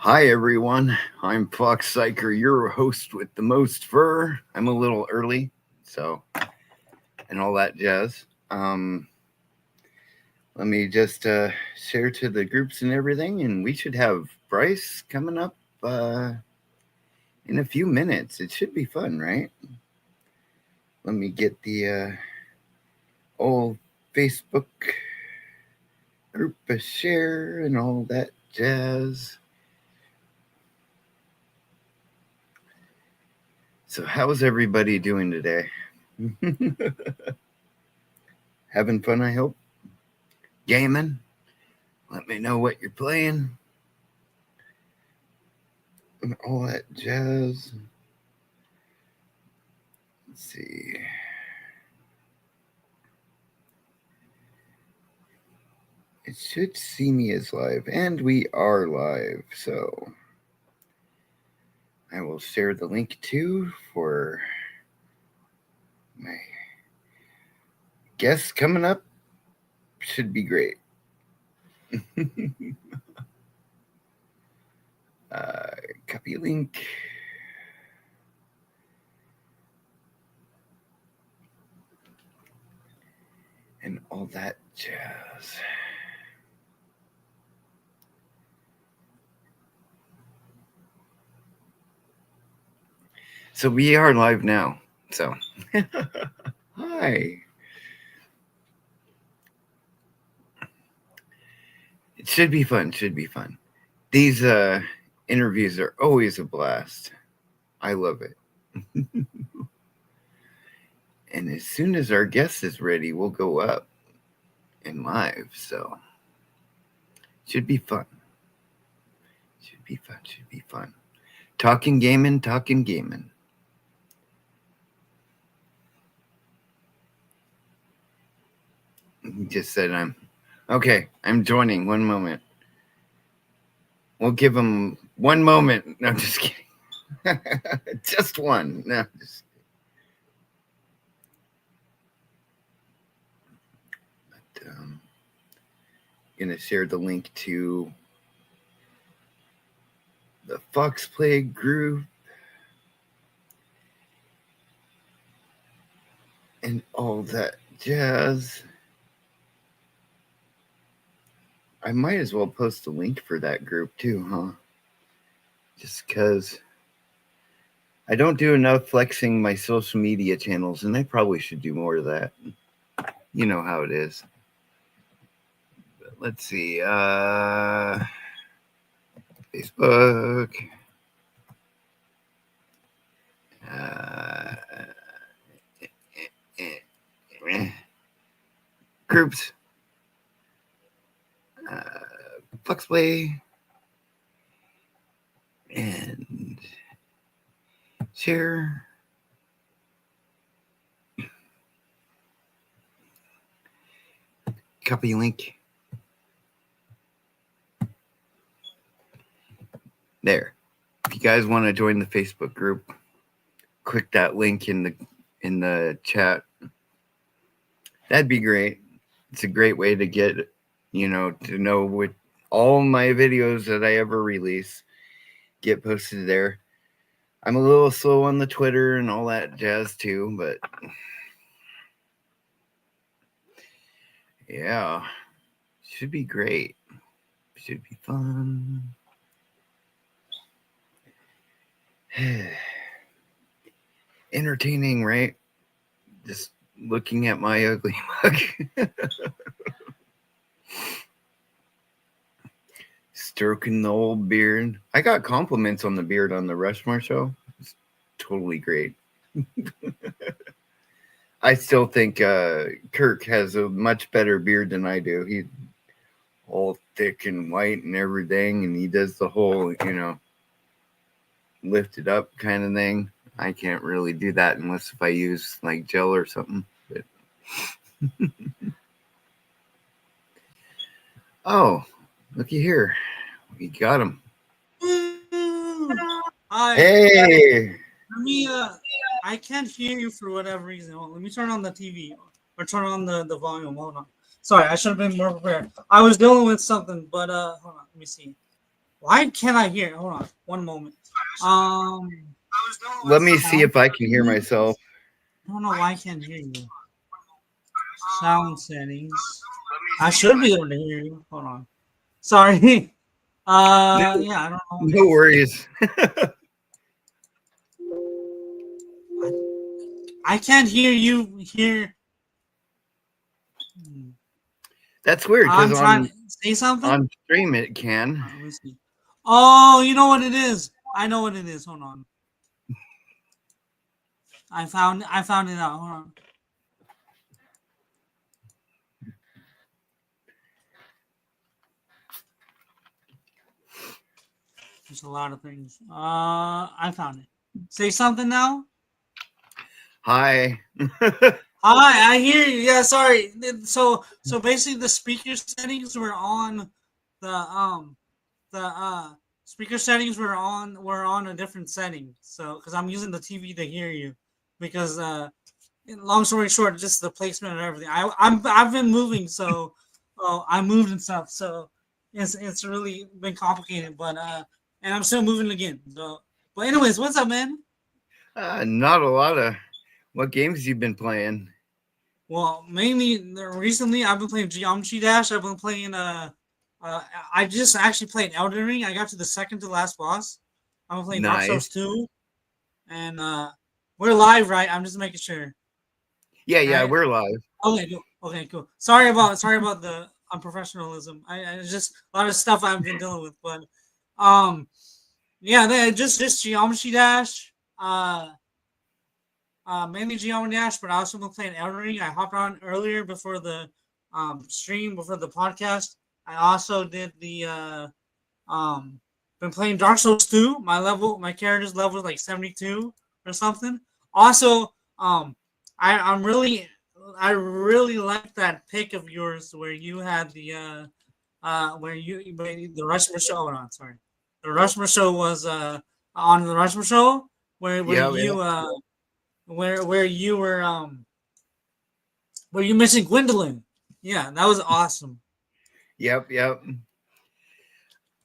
Hi everyone, I'm Foxx, your host with the most fur. I'm a little early, so and all that jazz. Let me just share to the groups and everything, and we should have Bryce coming up in a few minutes. It should be fun, right? Let me get the old Facebook group a share and all that jazz. So, how's everybody doing today? Having fun, I hope. Gaming. Let me know what you're playing. And all that jazz. Let's see. It should see me as live, and we are live. So I will share the link too for my guests coming up. Should be great. Copy link. And all that jazz. So we are live now. So hi. It should be fun. Should be fun. These interviews are always a blast. I love it. And as soon as our guest is ready, we'll go up and live. So should be fun. Should be fun. Should be fun. Talking gaming, talking gaming. He just said I'm okay. I'm joining. One moment. We'll give him 1 moment. No, I'm just kidding. Just one. No, just. But, gonna share the link to the Fox Play group and all that jazz. I might as well post the link for that group too, huh? Just because I don't do enough flexing my social media channels, and I probably should do more of that. You know how it is. But let's see. Facebook. Groups. Fox Play. And share. Copy link. There. If you guys want to join the Facebook group, click that link in the chat. That'd be great. It's a great way to get, to know what all my videos that I ever release get posted there. I'm a little slow on the Twitter and all that jazz too, but yeah, should be great. Should be fun. Entertaining, right? Just looking at my ugly mug. Stroking the old beard. I got compliments on the beard on the Rushmore show. It's totally great. I still think Kirk has a much better beard than I do. He's all thick and white and everything, and he does the whole, lift it up kind of thing. I can't really do that unless if I use like gel or something. But oh, looky here. We got him. Hi. Hey. Let me. I can't hear you for whatever reason. Hold on, let me turn on the TV or turn on the volume. Hold on. Sorry, I should have been more prepared. I was dealing with something, but hold on. Let me see. Why can't I hear? Hold on, one moment. Let me see Sound if I can hear settings? myself. I don't know why I can't hear you. Sound settings. I should be able to hear you. Hold on. Sorry. No, Yeah, I don't know. no worries. I can't hear you here. That's weird because I'm trying to say something. on stream it can. Let me see. Oh, you know what it is. I know what it is. Hold on. I found it out. Hold on. There's a lot of things. I found it. Say something now. Hi. Hi, I hear you. Yeah, sorry. So basically the speaker settings were on the speaker settings were on a different setting. So because I'm using the TV to hear you, because long story short, just the placement and everything. I've been moving, so I moved and stuff. So it's really been complicated, but and I'm still moving again. So, but anyways, what's up, man? Not a lot of what games you've been playing. Well, mainly recently I've been playing Geometry Dash. I've been playing I just actually played Elden Ring. I got to the second to last boss. I've been playing Dark Souls Nice. 2, and we're live, right? I'm just making sure. Yeah, Right? we're live. Okay, cool. Okay, cool. Sorry about the unprofessionalism. I just a lot of stuff I've been dealing with, but um, yeah, just Geometry Dash. Mainly Geometry Dash, but I also been playing Elden Ring. I hopped on earlier before the stream, before the podcast. I also did the um been playing Dark Souls 2. My character's level is like 72 or something. Also, I really like that pick of yours where you had the where the Rushmore show. Hold on, sorry. The Rushmore show was on the Rushmore show where Yeah, you where you missing Gwendolyn. Yeah, that was awesome. yep.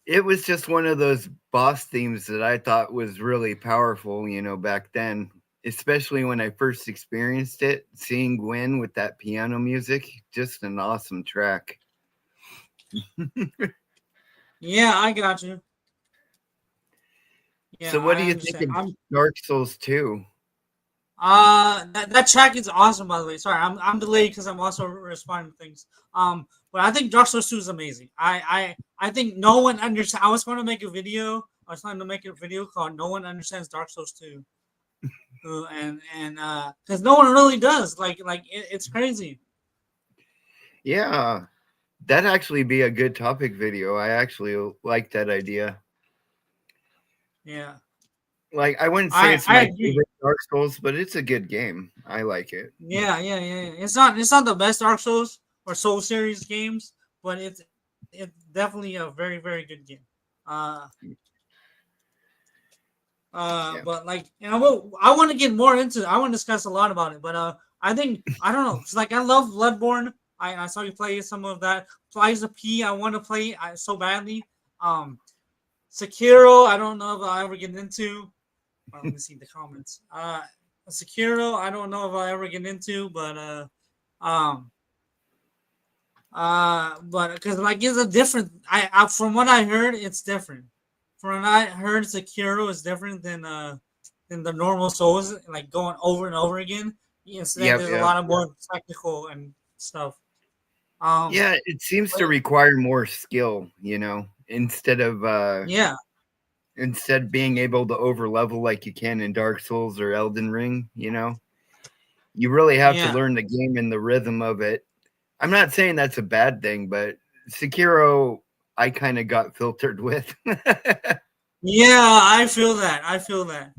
It was just one of those boss themes that I thought was really powerful, back then, especially when I first experienced it. Seeing Gwen with that piano music, just an awesome track. Yeah, I got you. Yeah, So, what do I you think understand. of Dark Souls 2? That track is awesome, by the way. Sorry, I'm delayed because I'm also responding to things. But I think Dark Souls 2 is amazing. I think no one understands. I was going to make a video. I was trying to make a video called "No One Understands Dark Souls 2," and because no one really does. It's crazy. Yeah, that'd actually be a good topic video. I actually like that idea. Yeah, Like, I wouldn't say it's I my agree. favorite Dark Souls, but it's a good game. I like it. Yeah. It's not the best Dark Souls or Soul series games, but it's definitely a very good game. Uh, Yeah. but like, I want to get more into it. I want to discuss a lot about it, but I think I don't know. It's like I love Bloodborne. I saw you play some of that. Flies of P. I want to play so badly. Um, Sekiro. I don't know if I'll ever get into. Let me see the comments. Sekiro. I don't know if I'll ever get into, but um, but because like it's a different. I from what I heard, it's different. From what I heard, Sekiro is different than the normal Souls, like going over and over again. Instead, there's a Yep. lot of more technical and stuff. Um, Yeah, it seems but to require more skill, yeah, instead being able to over level like you can in Dark Souls or Elden Ring. You really have to yeah, learn the game and the rhythm of it. I'm not saying that's a bad thing, but Sekiro I kind of got filtered with. yeah. I feel that. I feel that.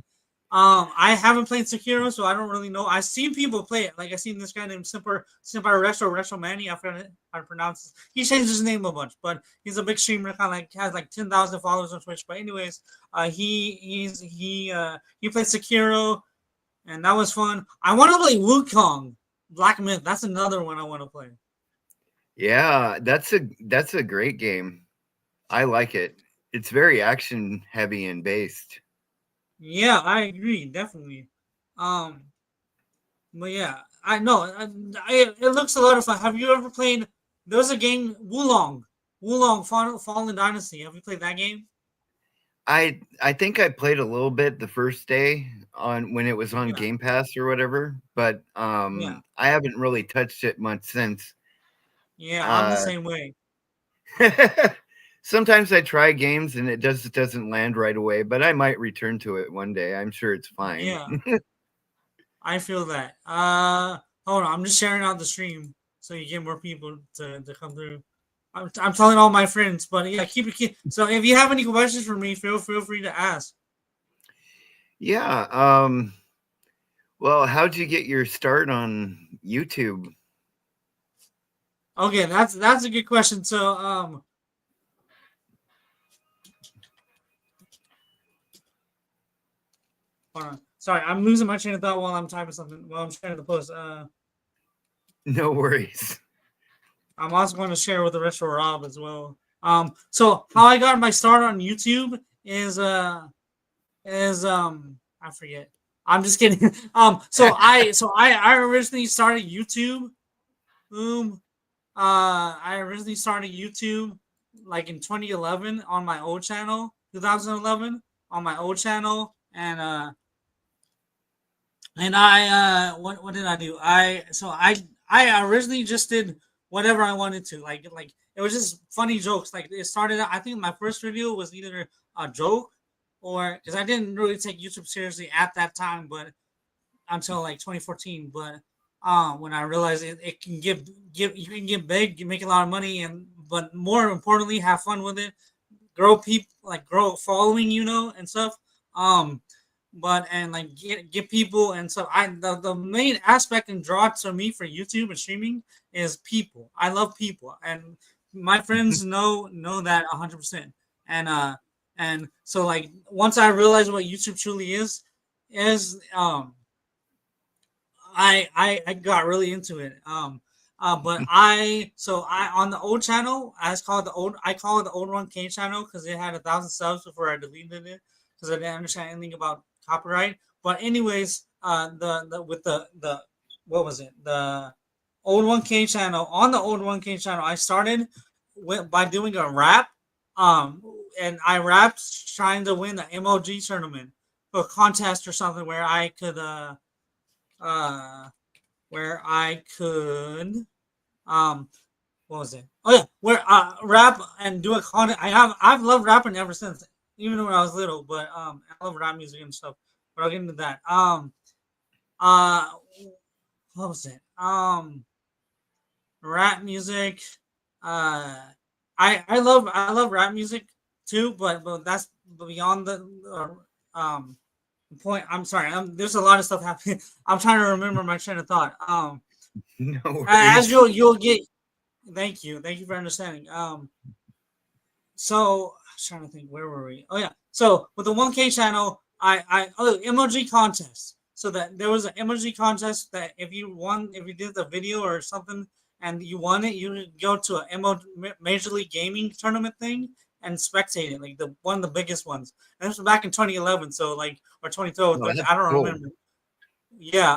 I haven't played Sekiro, so I don't really know. I've seen people play it. Like I seen this guy named Simper Retro Manny. I forgot how to pronounce it. He changed his name a bunch, but he's a big streamer. Kind of like has like 10,000 followers on Twitch. But anyways, he played Sekiro, and that was fun. I want to play Wukong Black Myth. That's another one I want to play. Yeah, that's a great game. I like it. it's very action heavy and based. Yeah, I agree, definitely. Um, but yeah, I know it looks a lot of fun. Have you ever played? There was a game Wulong Fallen Dynasty. Have you played that game? I think I played a little bit the first day on when it was on Yeah, Game Pass or whatever, but yeah, I haven't really touched it much since. yeah. I'm the Uh, same way. sometimes I try games and it just doesn't land right away, but I might return to it one day. I'm sure it's fine. Yeah, I feel that. Hold on, I'm just sharing out the stream so you get more people to come through. I'm telling all my friends, but yeah, keep. So if you have any questions for me, feel free to ask. Yeah. Well, how'd you get your start on YouTube? Okay, that's a good question. So hold on. Sorry, I'm losing my train of thought while I'm typing something while I'm sharing the post. No worries. I'm also going to share with the rest of Rob as well. So how I got my start on YouTube is I forget. I'm just kidding. I originally started YouTube. Boom. I originally started YouTube like in 2011 on my old channel, 2011 on my old channel, and what did I do? I originally just did whatever I wanted to. Like it was just funny jokes. Like it started out, I think my first video was either a joke or because I didn't really take YouTube seriously at that time, but until like 2014. But when I realized it can give you can get big, you make a lot of money, and but more importantly, have fun with it, grow people like grow following, and stuff. Um, but and like get people and stuff. The main aspect and draw to me for YouTube and streaming is people. I love people, and my friends know that 100%. And and so like once I realized what YouTube truly is I got really into it. But I on the old channel, I call it the old 1K channel because it had 1,000 subs before I deleted it because I didn't understand anything about copyright. But anyways, the with the what was it, the old 1K channel, on the old 1K channel I started by doing a rap, um and I rapped trying to win the MOG tournament, a contest or something uh where I could um what was it? Oh yeah, where rap and do a content. I've loved rapping ever since, even when I was little. But I love rap music and stuff. But I'll get into that. Uh what was it? Rap music. Uh I love rap music too, but that's beyond the point. I'm sorry. There's a lot of stuff happening. I'm trying to remember my train of thought. No As worries. you'll get. Thank you for understanding. So I was trying to think, where were we? Oh yeah. So with the 1K channel, emoji contest. So that there was an emoji contest that if you did the video or something and you won it, you would go to a Major League Gaming tournament thing and spectate it, like the one of the biggest ones. And this was back in 2011, so like or 2012, Oh, that's I don't cool. remember. Yeah,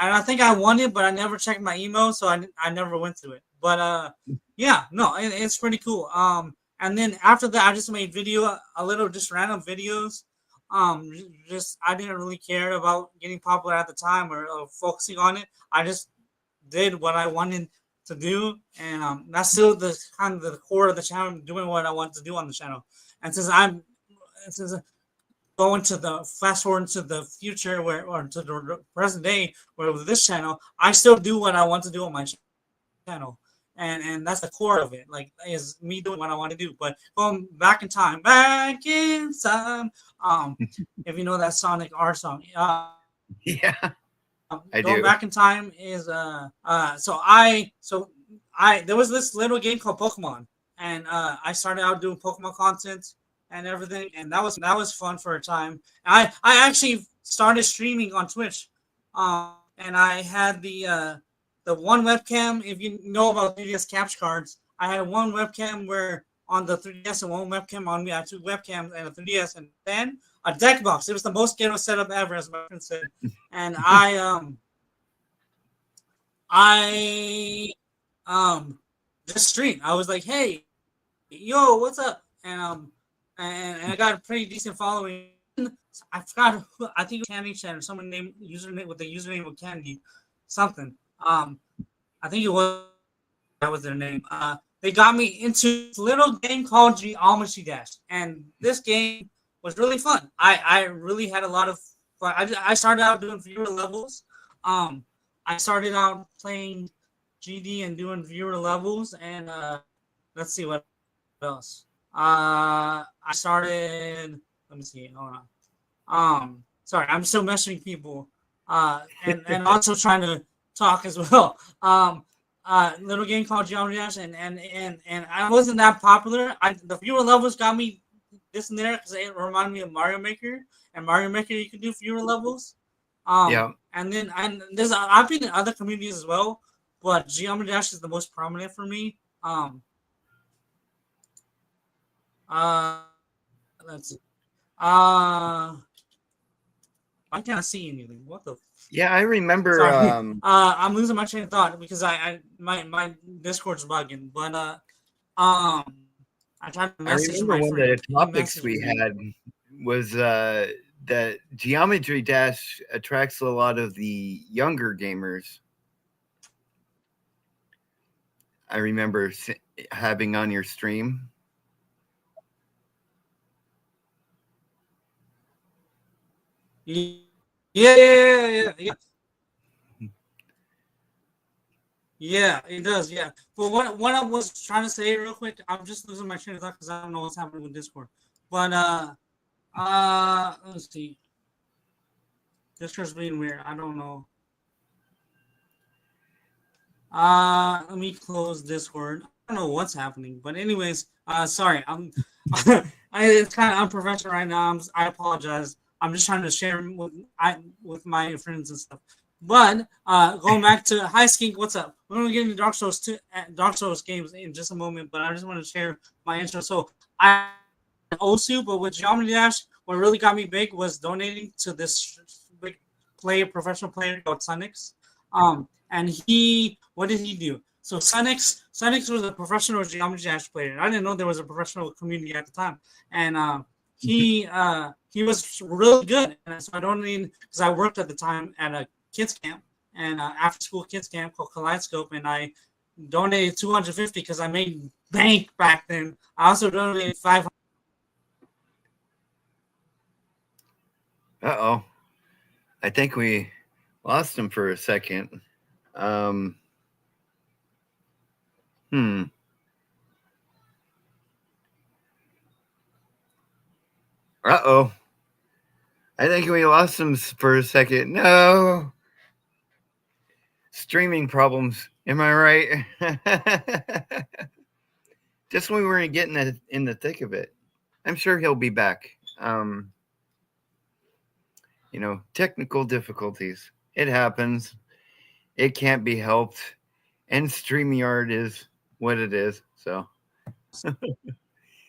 and I think I won it, but I never checked my email, so I never went through it. But yeah, no, it's pretty cool. And then after that, I just made a little just random videos. Just I didn't really care about getting popular at the time or focusing on it. I just did what I wanted to do, and that's still the kind of the core of the channel, doing what I want to do on the channel. And since going to the fast forward to the future where or to the present day where with this channel I still do what I want to do on my channel, and that's the core of it, like is me doing what I want to do. But going back in time, um if you know that Sonic R song, Yeah, I going do. back in time is so I there was this little game called Pokemon, and I started out doing Pokemon content and everything, and that was fun for a time. I actually started streaming on Twitch, and I had the one webcam. If you know about previous capture cards, I had one webcam where on the 3DS and one webcam on me. I had two webcams and a 3DS, and then a deck box. It was the most ghetto setup ever, as my friend said. And I just streamed. I was like, hey, yo, what's up? And I got a pretty decent following. I forgot. I think it was Candy Chan or someone named username with the username of Candy, something. I think it was that was their name. They got me into this little game called Geometry Dash, and this game was really fun. I really had a lot of fun. I started out doing viewer levels. I started out playing GD and doing viewer levels, and let's see what else. I started. Let me see. Hold on. Sorry, I'm still messaging people. And also trying to talk as well. Little game called Geometry Dash, and I wasn't that popular. The viewer levels got me this and there because it reminded me of Mario Maker. And Mario Maker, you can do viewer levels. Yeah. And then I've been in other communities as well, but Geometry Dash is the most prominent for me. Let's see. I can't see anything. What the? Yeah, I remember. Sorry. I'm losing my train of thought because my Discord's bugging. But I tried to message remember my one of friend. the topics we had was that Geometry Dash attracts a lot of the younger gamers. I remember having on your stream. Yeah. Yeah, it does. Yeah. But what I was trying to say real quick, I'm just losing my train of thought because I don't know what's happening with Discord. But let's see. Discord's being weird. I don't know. Let me close Discord. I don't know what's happening, but anyways, sorry. It's kind of unprofessional right now. I apologize. I'm just trying to share with my friends and stuff. But going back to Hi Skink, what's up? We're gonna get into Dark Souls games in just a moment, but I just want to share my intro. So I Osu, but with Geometry Dash, what really got me big was donating to this big professional player called Sunix. And what did he do? So Sunix was a professional Geometry Dash player. I didn't know there was a professional community at the time, and he was really good. And so I donated because I worked at the time at a kids camp and after school kids camp called Kaleidoscope, and I donated 250 because I made bank back then. I also donated 500. Uh-oh. I think we lost him for a second. Uh-oh. I think we lost him for a second. No. Streaming problems. Am I right? Just when we were getting in the thick of it. I'm sure he'll be back. Technical difficulties. It happens. It can't be helped. And StreamYard is what it is. So.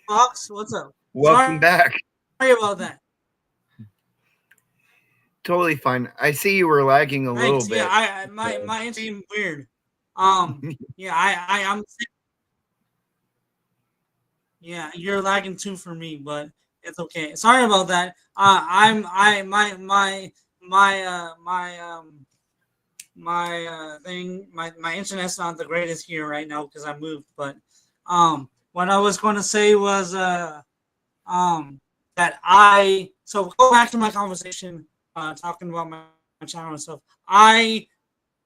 Foxx, what's up? Welcome back. Sorry about that. Totally fine. I see you were lagging a little bit. Yeah, my internet weird. Yeah, I'm. Yeah, you're lagging too for me, but it's okay. Sorry about that. My internet's not the greatest here right now because I moved. But what I was going to say was that so go back to my conversation talking about my channel and stuff.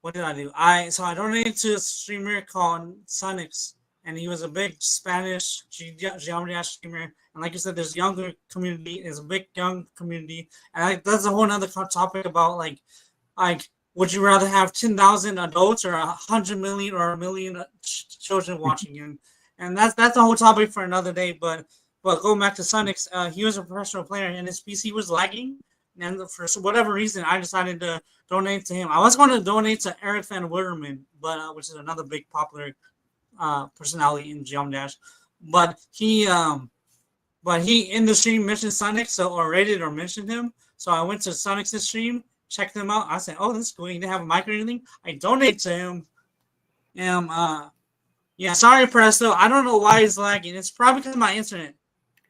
What did I do? I donated to a streamer called Sunix, and he was a big Spanish Geometry Dash streamer. And like you said, there's a younger community. There's a big young community, and that's a whole other topic about like would you rather have 10,000 adults or 100 million or 1 million children watching you? And that's a whole topic for another day. But going back to Sunix, he was a professional player, and his PC was lagging. And for whatever reason, I decided to donate to him. I was going to donate to Eric Van Witterman, but which is another big popular personality in Geometry Dash. but he in the stream mentioned Sonic, so or rated or mentioned him. So I went to Sonic's stream, checked him out. I said, "Oh, this is cool. He didn't have a mic or anything." I donate to him. Yeah, sorry, Presto. I don't know why it's lagging. It's probably because of my internet.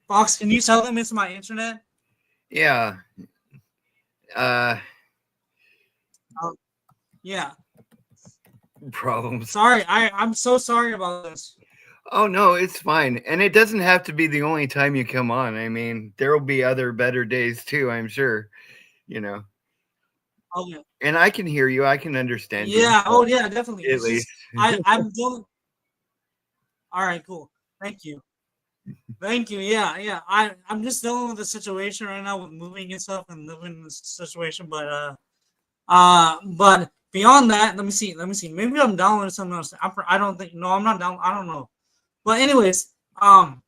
Fox, can you tell them it's my internet? Yeah. Yeah. Problems. Sorry, I'm so sorry about this. Oh no, it's fine. And it doesn't have to be the only time you come on. I mean, there will be other better days too, I'm sure. You know. Oh yeah. And I can hear you. I can understand you. Yeah. Oh yeah, definitely. At It's least. just I'm doing. All right, cool. Thank you. Thank you. Yeah. I'm just dealing with the situation right now with moving and stuff and living in this situation. But beyond that, let me see. Maybe I'm downloading something else. I don't think. No, I'm not down. I don't know. But anyways, can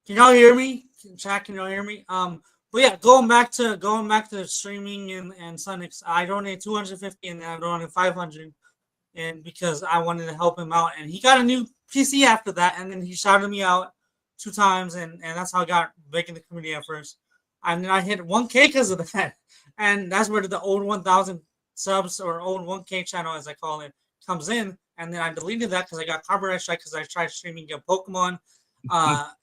y'all hear me? Chat, can y'all hear me? But yeah, going back to streaming and Sonics, I donated 250 and then I donated 500, and because I wanted to help him out, and he got a new PC after that, and then he shouted me out 2 times, and that's how I got big in the community at first, and then I hit 1K because of that, and that's where the old 1,000 subs or old 1K channel, as I call it, comes in, and then I deleted that because I got copyright strike because I tried streaming a Pokemon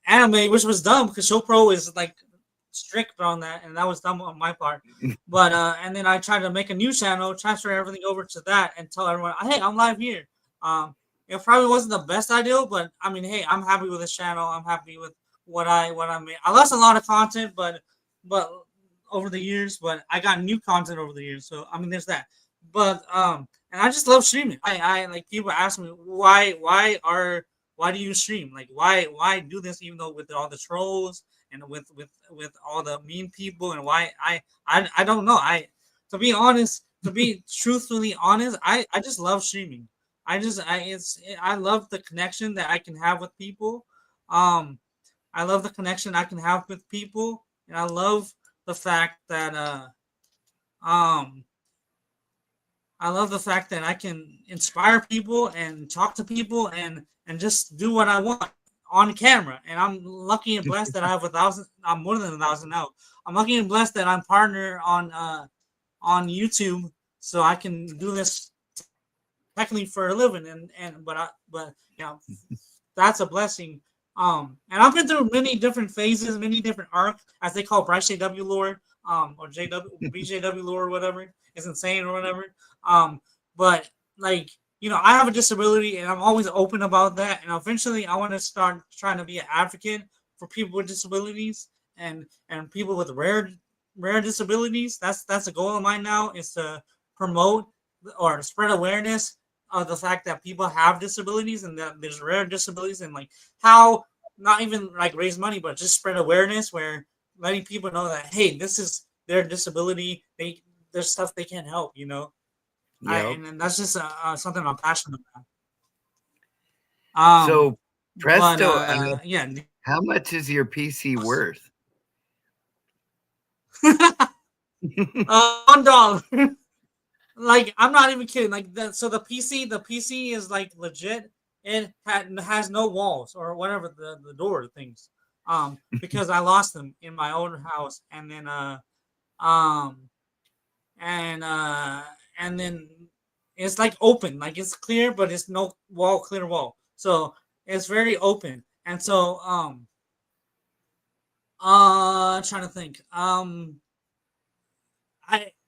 anime, which was dumb because ShowPro is like strict on that, and that was dumb on my part. But and then I tried to make a new channel, transfer everything over to that, and tell everyone, "Hey, I'm live here." It probably wasn't the best idea, but I mean, hey, I'm happy with this channel. I'm happy with what I made. I lost a lot of content, but over the years, but I got new content over the years. So I mean, there's that. But and I just love streaming. I like people ask me why do you stream? Like why do this even though with all the trolls and with all the mean people, and why I don't know. To be honest, to be truthfully honest, I just love streaming. I love the connection that I can have with people. Um I love the connection I can have with people, and I love the fact that um I love the fact that I can inspire people and talk to people and just do what I want on camera. And I'm lucky and blessed that I have 1,000. I'm more than 1,000 now. I'm lucky and blessed that I'm partner on YouTube, so I can do this technically for a living. But you know, that's a blessing. And I've been through many different phases, many different arcs, as they call BRYCEJW lore, or BJW lore, or whatever. It's insane or whatever. Um, but like, I have a disability, and I'm always open about that. And eventually, I want to start trying to be an advocate for people with disabilities and people with rare disabilities. That's a goal of mine now, is to promote or spread awareness of the fact that people have disabilities and that there's rare disabilities, and like how not even like raise money, but just spread awareness, where letting people know that, hey, this is their disability. There's stuff they can't help. Yep. And that's just something I'm passionate about. So, Presto, yeah. how much is your PC worth? $1. Like, I'm not even kidding. Like that. So the PC is like legit. It has no walls or whatever the door things. Because I lost them in my own house, and then um, and then it's like open, like it's clear, but it's no clear wall. So it's very open, and so trying to think.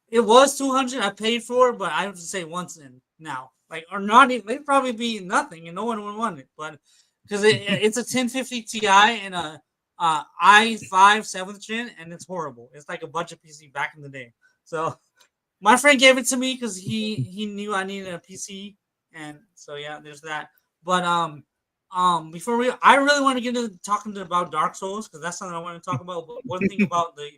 It was 200 I paid for, but I have to say once in now, like, or not even, it'd probably be nothing, and no one would want it, but because it's a 1050 Ti and a i5 7th gen, and it's horrible. It's like a budget PC back in the day. So my friend gave it to me because he knew I needed a PC, and so yeah, there's that. But before I really want to get into talking about Dark Souls, because that's something I want to talk about. But one thing about the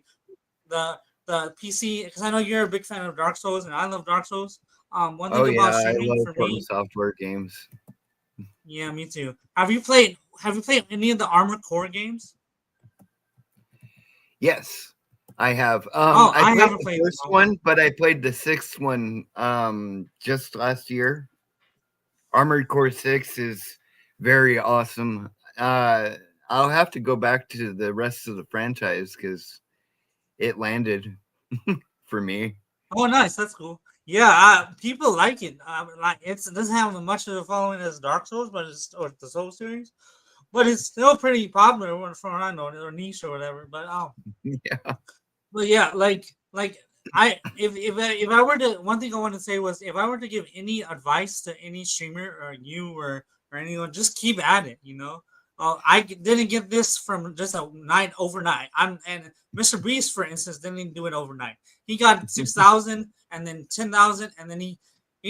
PC, because I know you're a big fan of Dark Souls, and I love Dark Souls. One thing about I streaming love for From me, Software games. yeah, me too. Have you played any of the Armored Core games? Yes, I have. I I played haven't the played them. first one, but I played the sixth one just last year. Armored Core 6 is Very awesome. I'll have to go back to the rest of the franchise because it landed for me. Oh, nice. That's cool. Yeah, people like it. Like it doesn't have much of a following as Dark Souls, but it's or the Soul series, but it's still pretty popular from what I know, or niche or whatever. Yeah. But yeah, like I if I were to one thing I want to say was if I were to give any advice to any streamer or you or anyone, just keep at it. You know, didn't get this from just a night overnight. And Mr. Beast, for instance, didn't do it overnight. He got 6,000 and then 10,000, and then he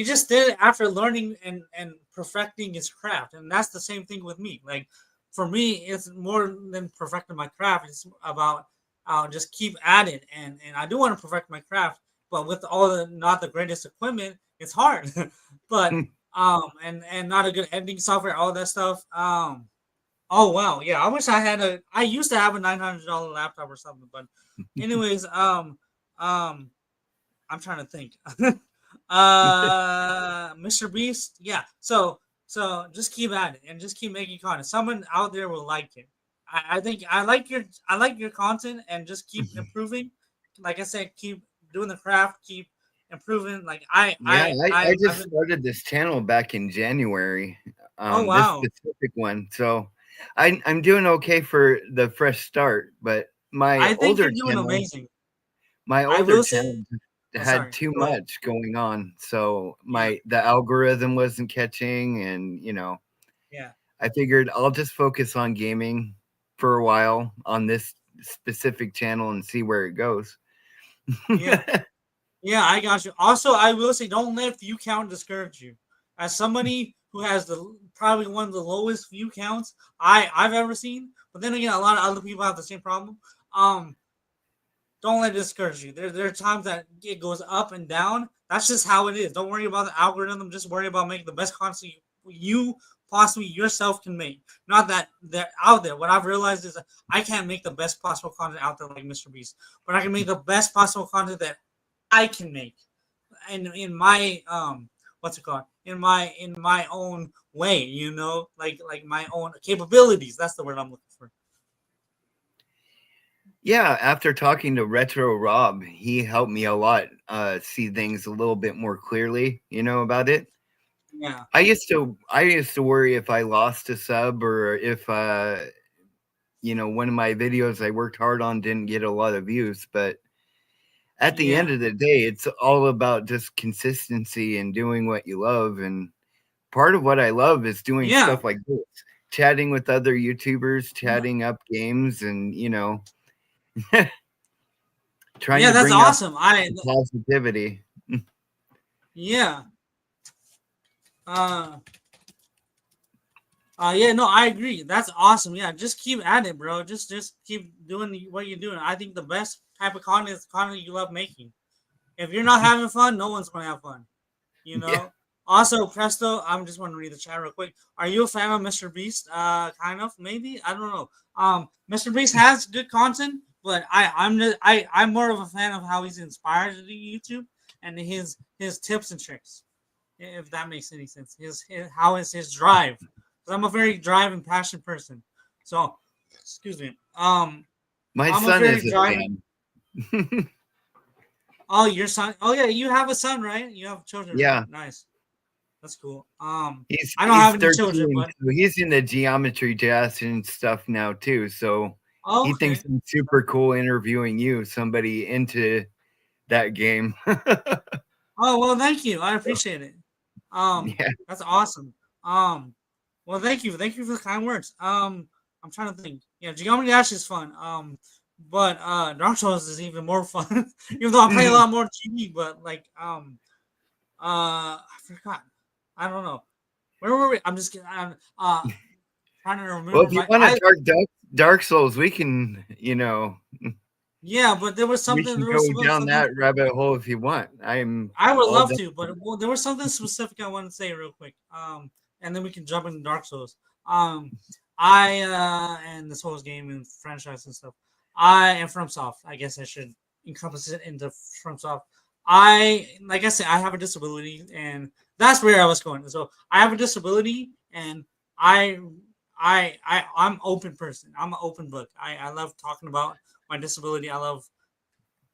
just did it after learning and perfecting his craft. And that's the same thing with me. Like for me, it's more than perfecting my craft. It's about I'll just keep at it, and I do want to perfect my craft, but with all the not the greatest equipment, it's hard. But and not a good editing software, all that stuff. Oh wow, yeah. I wish I had a. I used to have a $900 laptop or something, but anyways, I'm trying to think. Mr. Beast, yeah. So just keep at it and just keep making content. Someone out there will like it. I think I like your content and just keep improving. Like I said, keep doing the craft, keep improving. Like Yeah, I I've just been. started this channel back in January, Oh this wow, specific one. So I'm doing okay for the fresh start, but I think you're doing amazing. my I older will say. channel Oh, had sorry. too Go ahead. much going on. So Yeah, the algorithm wasn't catching, and yeah, I figured I'll just focus on gaming for a while on this specific channel and see where it goes. yeah. Yeah, I got you. Also, I will say, don't let view count discourage you. As somebody who has the probably one of the lowest view counts I've ever seen, but then again, a lot of other people have the same problem. Um, don't let it discourage you. There are times that it goes up and down. That's just how it is. Don't worry about the algorithm. Just worry about making the best content you possibly yourself can make. Not that they're out there. What I've realized is that I can't make the best possible content out there like Mr. Beast, but I can make the best possible content that I can make in my what's it called in my own way, like my own capabilities. That's the word I'm looking for. Yeah, after talking to Retro Rob, he helped me a lot see things a little bit more clearly, about it. Yeah, I used to worry if I lost a sub or if one of my videos I worked hard on didn't get a lot of views, but at the end yeah, of the day, it's all about just consistency and doing what you love. And part of what I love is doing yeah, stuff like this, chatting with other YouTubers, yeah, chatting up games, and trying yeah. to That's bring up awesome. I positivity. yeah. Uh, yeah. No, I agree. That's awesome. Yeah, just keep at it, bro. Just keep doing what you're doing. I think the best type of content is content you love making. If you're not having fun, no one's gonna have fun. You Yeah. know. Also, Presto, I'm just want to read the chat real quick. Are you a fan of Mr. Beast? Kind of, maybe. I don't know. Mr. Beast has good content, but I'm more of a fan of how he's inspired to do YouTube and his tips and tricks. If that makes any sense. His how is his drive? Because I'm a very drive and passion person. So, excuse me. My I'm a son very is a driving. fan. Oh, your son. Oh yeah, you have a son, right? You have children, right? Yeah. Nice. That's cool. He's I don't he's have any children, 13, but so he's into geometry jazz and stuff now too. So oh, he thinks okay. I'm super cool interviewing you, somebody into that game. Oh well, thank you. I appreciate it. Yeah. That's awesome. Um, well, thank you for the kind words. I'm trying to think. Yeah, Geometry Dash is fun. But Dark Souls is even more fun. Even though I play a lot more GB, but like I forgot. I don't know. Where were we? I'm just kidding. I'm trying to Well, remember if you my want to I talk Dark Souls, we can, yeah, but there was we something can there go was down something that rabbit hole if you want. I'm I would all love done. to, but well, there was something specific I want to say real quick. And then we can jump into Dark Souls. Um, I and the Souls game and franchise and stuff. I am FromSoft. I guess I should encompass it into FromSoft. Like I said, I have a disability, and that's where I was going. So I have a disability, and I'm open person. I'm an open book. I love talking about my disability. I love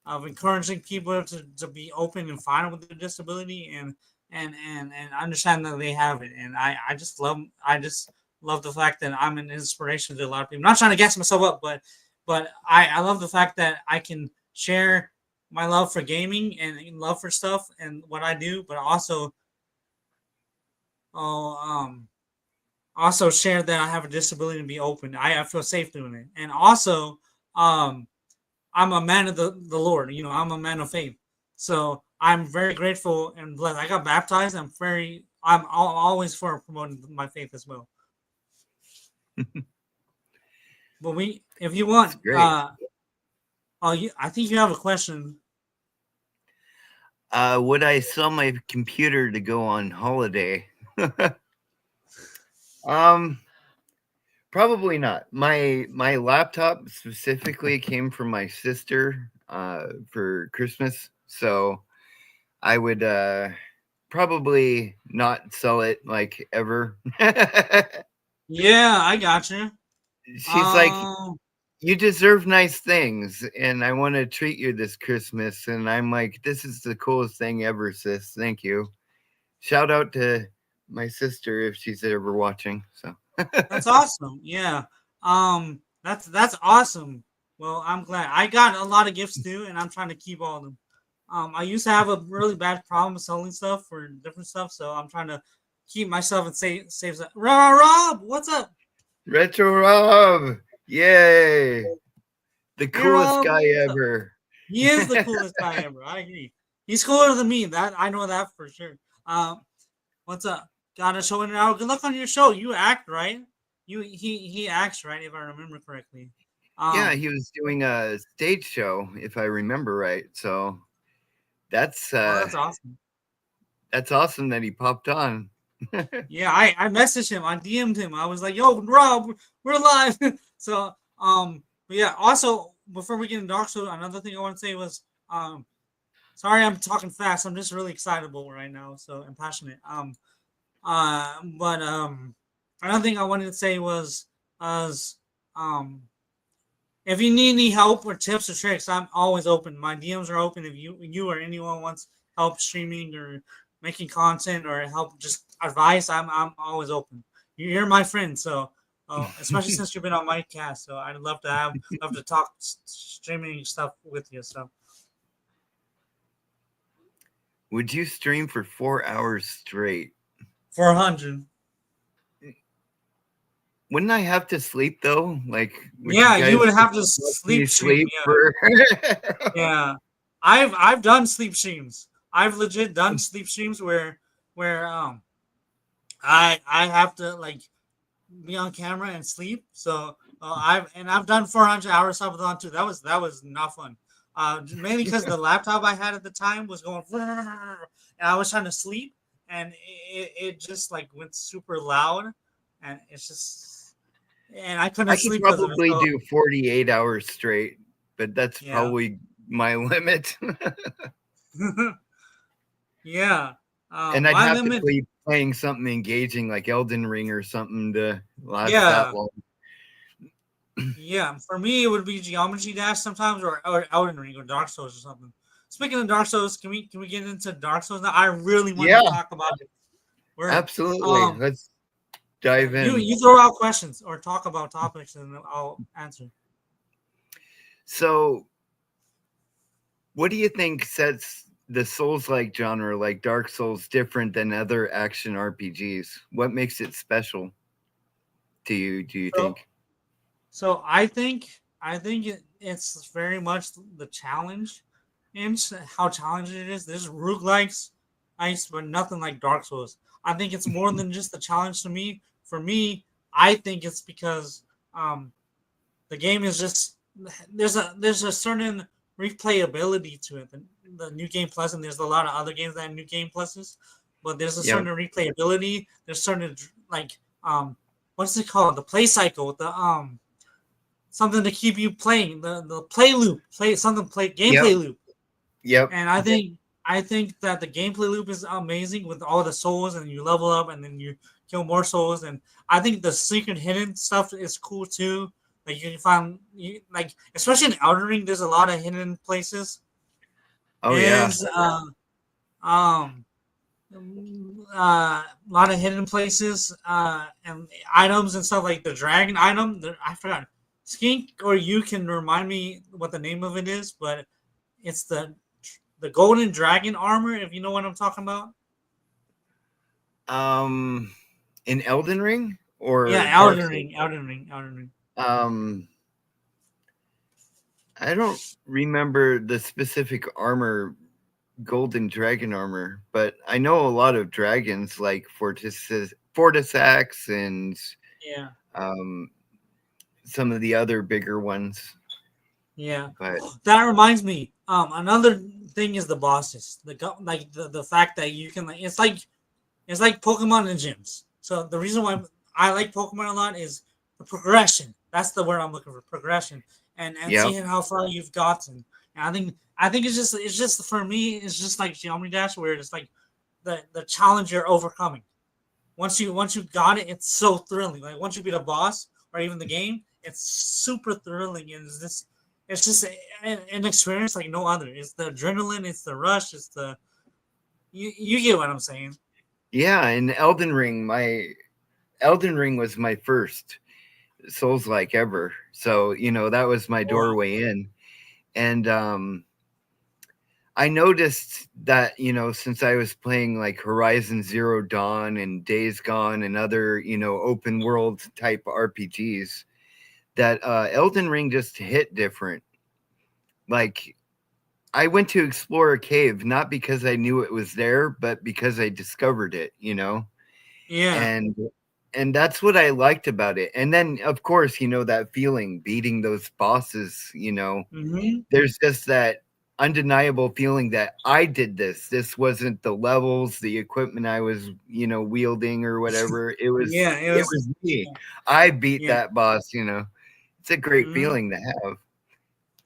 of encouraging people to be open and fine with their disability and understand that they have it. And I just love the fact that I'm an inspiration to a lot of people. I'm not trying to gas myself up, but I love the fact that I can share my love for gaming and love for stuff and what I do, but oh, also share that I have a disability and be open. I feel safe doing it. And also, um, I'm a man of the Lord. You know, I'm a man of faith. So I'm very grateful and blessed. I got baptized. I'm always for promoting my faith as well. But if you That's want, great. I think you have a question. Would I sell my computer to go on holiday? Probably not. My laptop specifically came from my sister for Christmas, so I would probably not sell it like ever. Yeah, I got you. She's like, you deserve nice things, and I want to treat you this Christmas. And I'm like, this is the coolest thing ever, sis. Thank you. Shout out to my sister if she's ever watching. So That's awesome. Yeah. That's awesome. Well, I'm glad. I got a lot of gifts too, and I'm trying to keep all of them. I used to have a really bad problem selling stuff for different stuff, so I'm trying to keep myself and save that. Rob, what's up? Retro Rob, yay! The Hey, coolest Rob, guy what's up? ever. He is the coolest guy ever. I agree. He's cooler than me. That I know that for sure. What's up? Got a show in an hour. Good luck on your show. You act right. He acts right if I remember correctly. Yeah, Um, he was doing a stage show, if I remember right. So that's oh, uh, that's awesome. that's awesome that he popped on. Yeah, I messaged him. I DM'd him. I was like, "Yo, Rob, we're live." So, but yeah. Also, before we get into Dark Souls, another thing I want to say was, sorry, I'm talking fast. I'm just really excitable right now, so I'm passionate. But another thing I wanted to say was, as um, if you need any help or tips or tricks, I'm always open. My DMs are open. If you or anyone wants help streaming or making content or help just advice, I'm always open. You're my friend, so especially since you've been on my cast, so I'd love to talk streaming stuff with you. So Would you stream for 4 hours straight? 400. Wouldn't I have to sleep though? Like, would you Yeah, you guys would have to let me sleep stream. sleep Yeah, for? yeah. I've done sleep streams. I've legit done sleep streams where I have to like be on camera and sleep. So I've done 400-hour subathon too. That was not fun. Mainly because the laptop I had at the time was going, and I was trying to sleep, and it just like went super loud, and it's just, and I couldn't I could sleep because of it. probably So do 48 hours straight, but that's yeah, probably my limit. yeah. And I'd My have to limit, be playing something engaging like Elden Ring or something to last that yeah. long. Yeah, for me it would be Geometry Dash sometimes, or Elden Ring or Dark Souls or something. Speaking of Dark Souls, can we get into Dark Souls now? I really want Yeah, to talk about it. Word. absolutely. Let's Yeah, dive in. you throw out questions or talk about topics and I'll answer. So, what do you think sets the Souls-like genre, like Dark Souls, different than other action RPGs? What makes it special to you? Do you So think? so I think it's very much the challenge and how challenging it is. There's roguelikes, ice, but nothing like Dark Souls. I think it's more than just the challenge to me. For me, I think it's because um the game is just there's a certain replayability to it. The new game plus, and there's a lot of other games that have new game pluses, but there's a Yeah. certain replayability. There's certain like what's it called? The play cycle, the something to keep you playing. The play loop, play something play Yep. gameplay loop. Yep. And I think that the gameplay loop is amazing with all the souls, and you level up, and then kill more souls. And I think the secret hidden stuff is cool too. Like you can find like especially in Elden Ring, there's a lot of hidden places. Oh yeah. Is um a lot of hidden places and items and stuff like the dragon item. I forgot. Skink or you can remind me what the name of it is, but it's the golden dragon armor. If you know what I'm talking about. Um, in Elden Ring or Yeah, Dark Elden Souls? Ring, Elden Ring, Elden Ring. Um, I don't remember the specific armor, golden dragon armor, but I know a lot of dragons like Fortisax and Yeah, um, some of the other bigger ones. yeah. But That reminds me. Another thing is the bosses. Like the fact that you can like it's like Pokemon in gyms. So the reason why I like Pokemon a lot is the progression. That's the word I'm looking for, progression, and yeah, seeing how far you've gotten. And I think it's just for me it's just like Geometry Dash where it's like the challenge you're overcoming. Once you got it, it's so thrilling. Like once you beat a boss or even the game, it's super thrilling and it's just an experience like no other. It's the adrenaline, it's the rush, it's the you get what I'm saying. yeah. And Elden Ring was my first Souls like ever. So that was my Oh, wow. doorway in, and I noticed that, since I was playing like Horizon Zero Dawn and Days Gone and other, open world type RPGs, that Elden Ring just hit different. Like, I went to explore a cave not because I knew it was there, but because I discovered it. Yeah. And that's what I liked about it. And then of course, that feeling beating those bosses. Mm-hmm. There's just that undeniable feeling that I did this. This wasn't the levels, the equipment I was, wielding or whatever. It was Yeah, it it was. was me. I beat Yeah. that boss. It's a great Mm-hmm. feeling to have,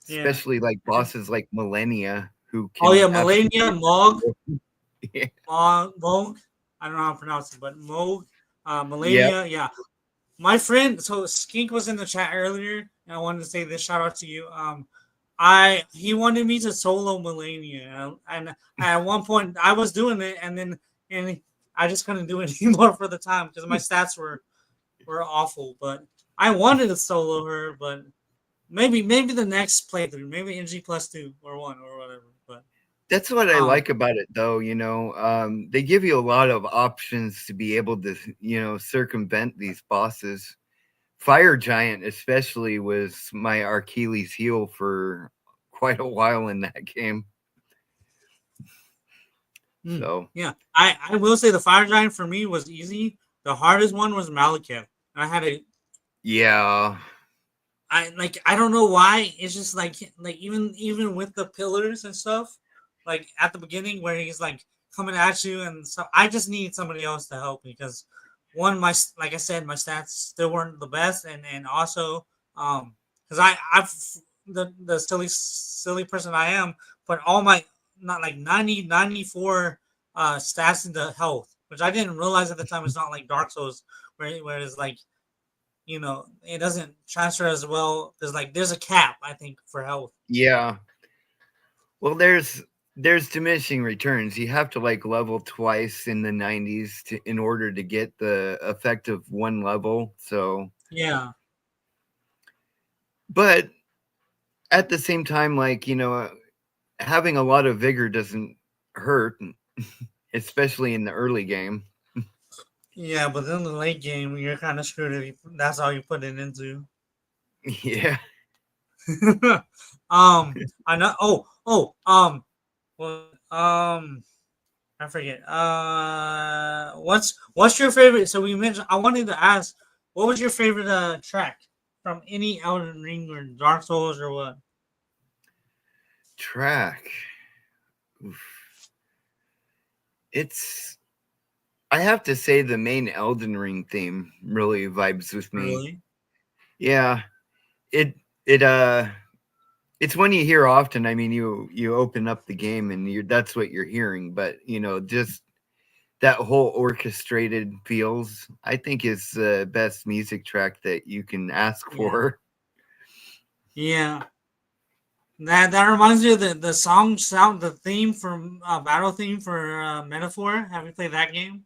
Yeah. especially like bosses like Millennia who Oh yeah, can Melania, absolutely Mog, yeah. Mog. I don't know how to pronounce it, but Mog, Yeah. Melania. Yeah, my friend. So Skink was in the chat earlier, and I wanted to say this shout out to you. He wanted me to solo Melania, and at one point I was doing it, and I just couldn't do it anymore for the time because my stats were awful. But I wanted to solo her, but maybe the next playthrough, maybe NG plus 2 or 1 or whatever. But That's what I um, like about it, though. They give you a lot of options to be able to, circumvent these bosses. Fire Giant, especially, was my Achilles heel for quite a while in that game. So, yeah, I will say the fire giant for me was easy. The hardest one was Malekith. I had a yeah, I don't know why. It's just like even with the pillars and stuff, like at the beginning where he's like coming at you and so I just need somebody else to help me because one my like I said my stats still weren't the best and also because I've the silly person I am but all my not like 90 94 stats into health which I didn't realize at the time it's not like Dark Souls where it's like it doesn't transfer as well because like there's a cap I think for health. yeah. Well, there's diminishing returns. You have to like level twice in the 90s in order to get the effect of one level. So, Yeah. but at the same time, like having a lot of vigor doesn't hurt, especially in the early game. Yeah, but then the late game, you're kind of screwed if that's all you put it into. Yeah. I know. Well, I forget. What's your favorite? So we mentioned. I wanted to ask, what was your favorite track from any Elden Ring or Dark Souls or what? Track. Oof. It's I have to say the main Elden Ring theme really vibes with me. Really? Yeah. It it it's one you hear often. I mean, you open up the game and that's what you're hearing, but just that whole orchestrated feels, I think, is the best music track that you can ask Yeah, for. yeah. That reminds me of the song sound the theme from battle theme for Metaphor. Have you played that game?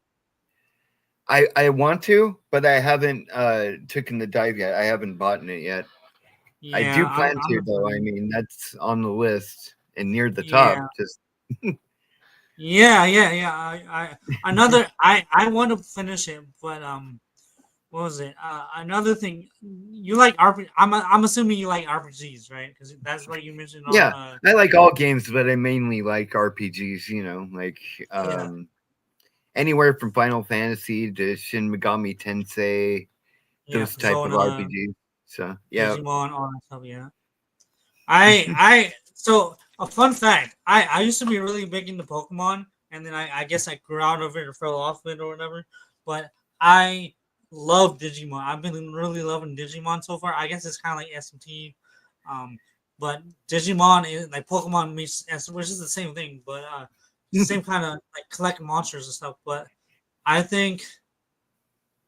I want to, but I haven't taken the dive yet. I haven't bought it yet. I Yeah, do plan I'm to a though. I fan. mean, that's on the list and near the top. Yeah, Just yeah. I want to finish it, but what was it? Another thing, you like RPG. I'm assuming you like RPGs, right? Because that's what you mentioned on. yeah, I like all games, but I mainly like RPGs. Like Yeah, um, anywhere from Final Fantasy to Shin Megami Tensei, yeah, those type of Persona, RPGs. So yeah, Digimon, all that stuff. Yeah, so a fun fact. I used to be really big into Pokemon, and then I guess I grew out of it or fell off of it or whatever. But I love Digimon. I've been really loving Digimon so far. I guess it's kind of like SMT, um, but Digimon is like Pokemon meets which is the same thing, but same kind of like collect monsters and stuff. But I think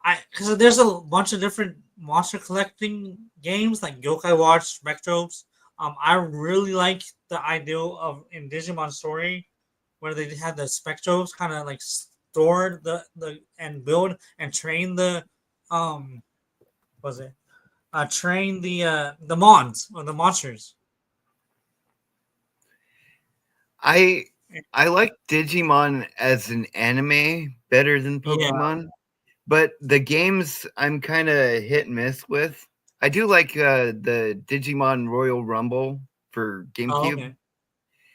I because there's a bunch of different monster collecting games like Yokai Watch, Spectrobes. I really like the idea of in Digimon Story where they had the Spectrobes kind of like store the and build and train the um was it train the mons or the monsters. I I like Digimon as an anime better than Yeah. Pokemon, but the games I'm kind of hit and miss with. I do like the Digimon Royal Rumble for Oh, GameCube, okay.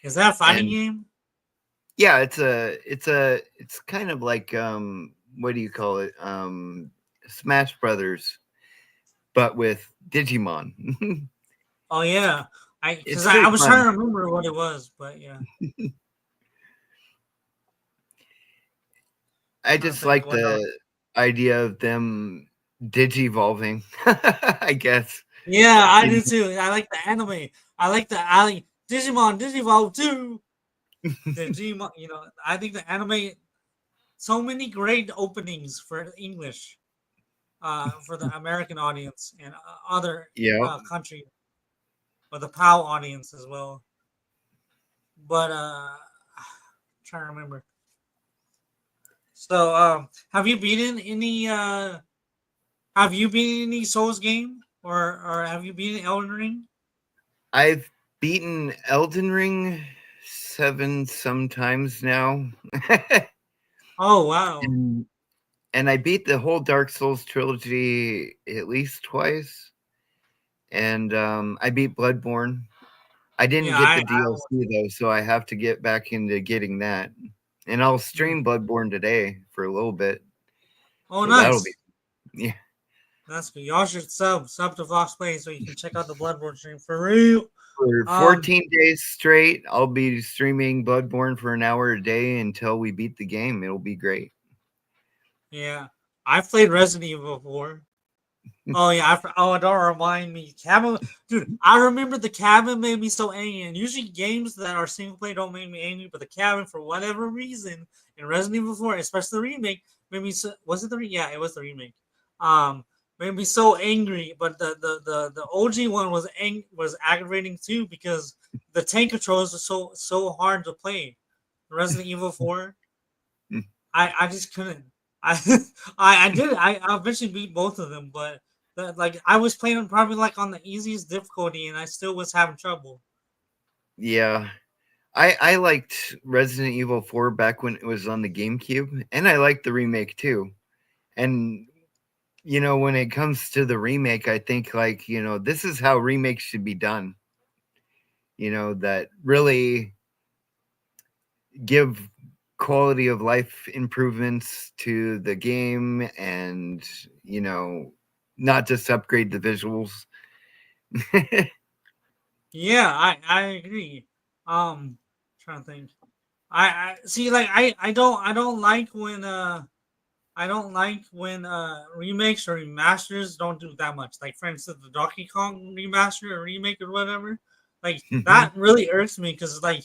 Is that a fighting and game? yeah, it's kind of like what do you call it? Smash Brothers, but with Digimon. Oh yeah. Because It's I pretty was trying fun. to remember what it was, but yeah. I Trying to just think like what else. the idea of them digivolving, I guess. Yeah, I You do too. I like the anime. I like Digimon, Digivolve 2. Digimon, I think the anime so many great openings for English, for the American audience and other Yeah. country or the POW audience as well. But trying to remember. So, have you beaten any? Have you beaten any Souls game, or have you beaten Elden Ring? I've beaten Elden Ring 7 sometimes now. Oh wow! and, and I beat the whole Dark Souls trilogy at least twice. And I beat Bloodborne. I didn't Yeah, get the I DLC though, so I have to get back into getting that. And I'll mm. stream Bloodborne today for a little bit. Oh So that'll be nice. yeah. That's good. Y'all should sub to Fox Play so you can check out the Bloodborne stream for real. For Um, 14 days straight, I'll be streaming Bloodborne for an hour a day until we beat the game. It'll be great. yeah, I've played Resident Evil before. Oh yeah, oh don't remind me, cabin, dude. I remember the cabin made me so angry. And usually games that are single player don't make me angry, but the cabin for whatever reason in Resident Evil 4, especially the remake, made me so. Was it the yeah? It was the remake. Um, Made me so angry. But the OG one was aggravating too because the tank controls were so hard to play. Resident Evil 4, I just couldn't. I I did. I eventually beat both of them, but like I was playing them probably like on the easiest difficulty, and I still was having trouble. Yeah. I liked Resident Evil 4 back when it was on the GameCube, and I liked the remake too. And when it comes to the remake, I think this is how remakes should be done. That really give quality of life improvements to the game and, not just upgrade the visuals. Yeah, I agree. Trying to think. I see. Like I don't like when I don't like when remakes or remasters don't do that much. Like for instance, the Donkey Kong remaster or remake or whatever. Like that really irks me because like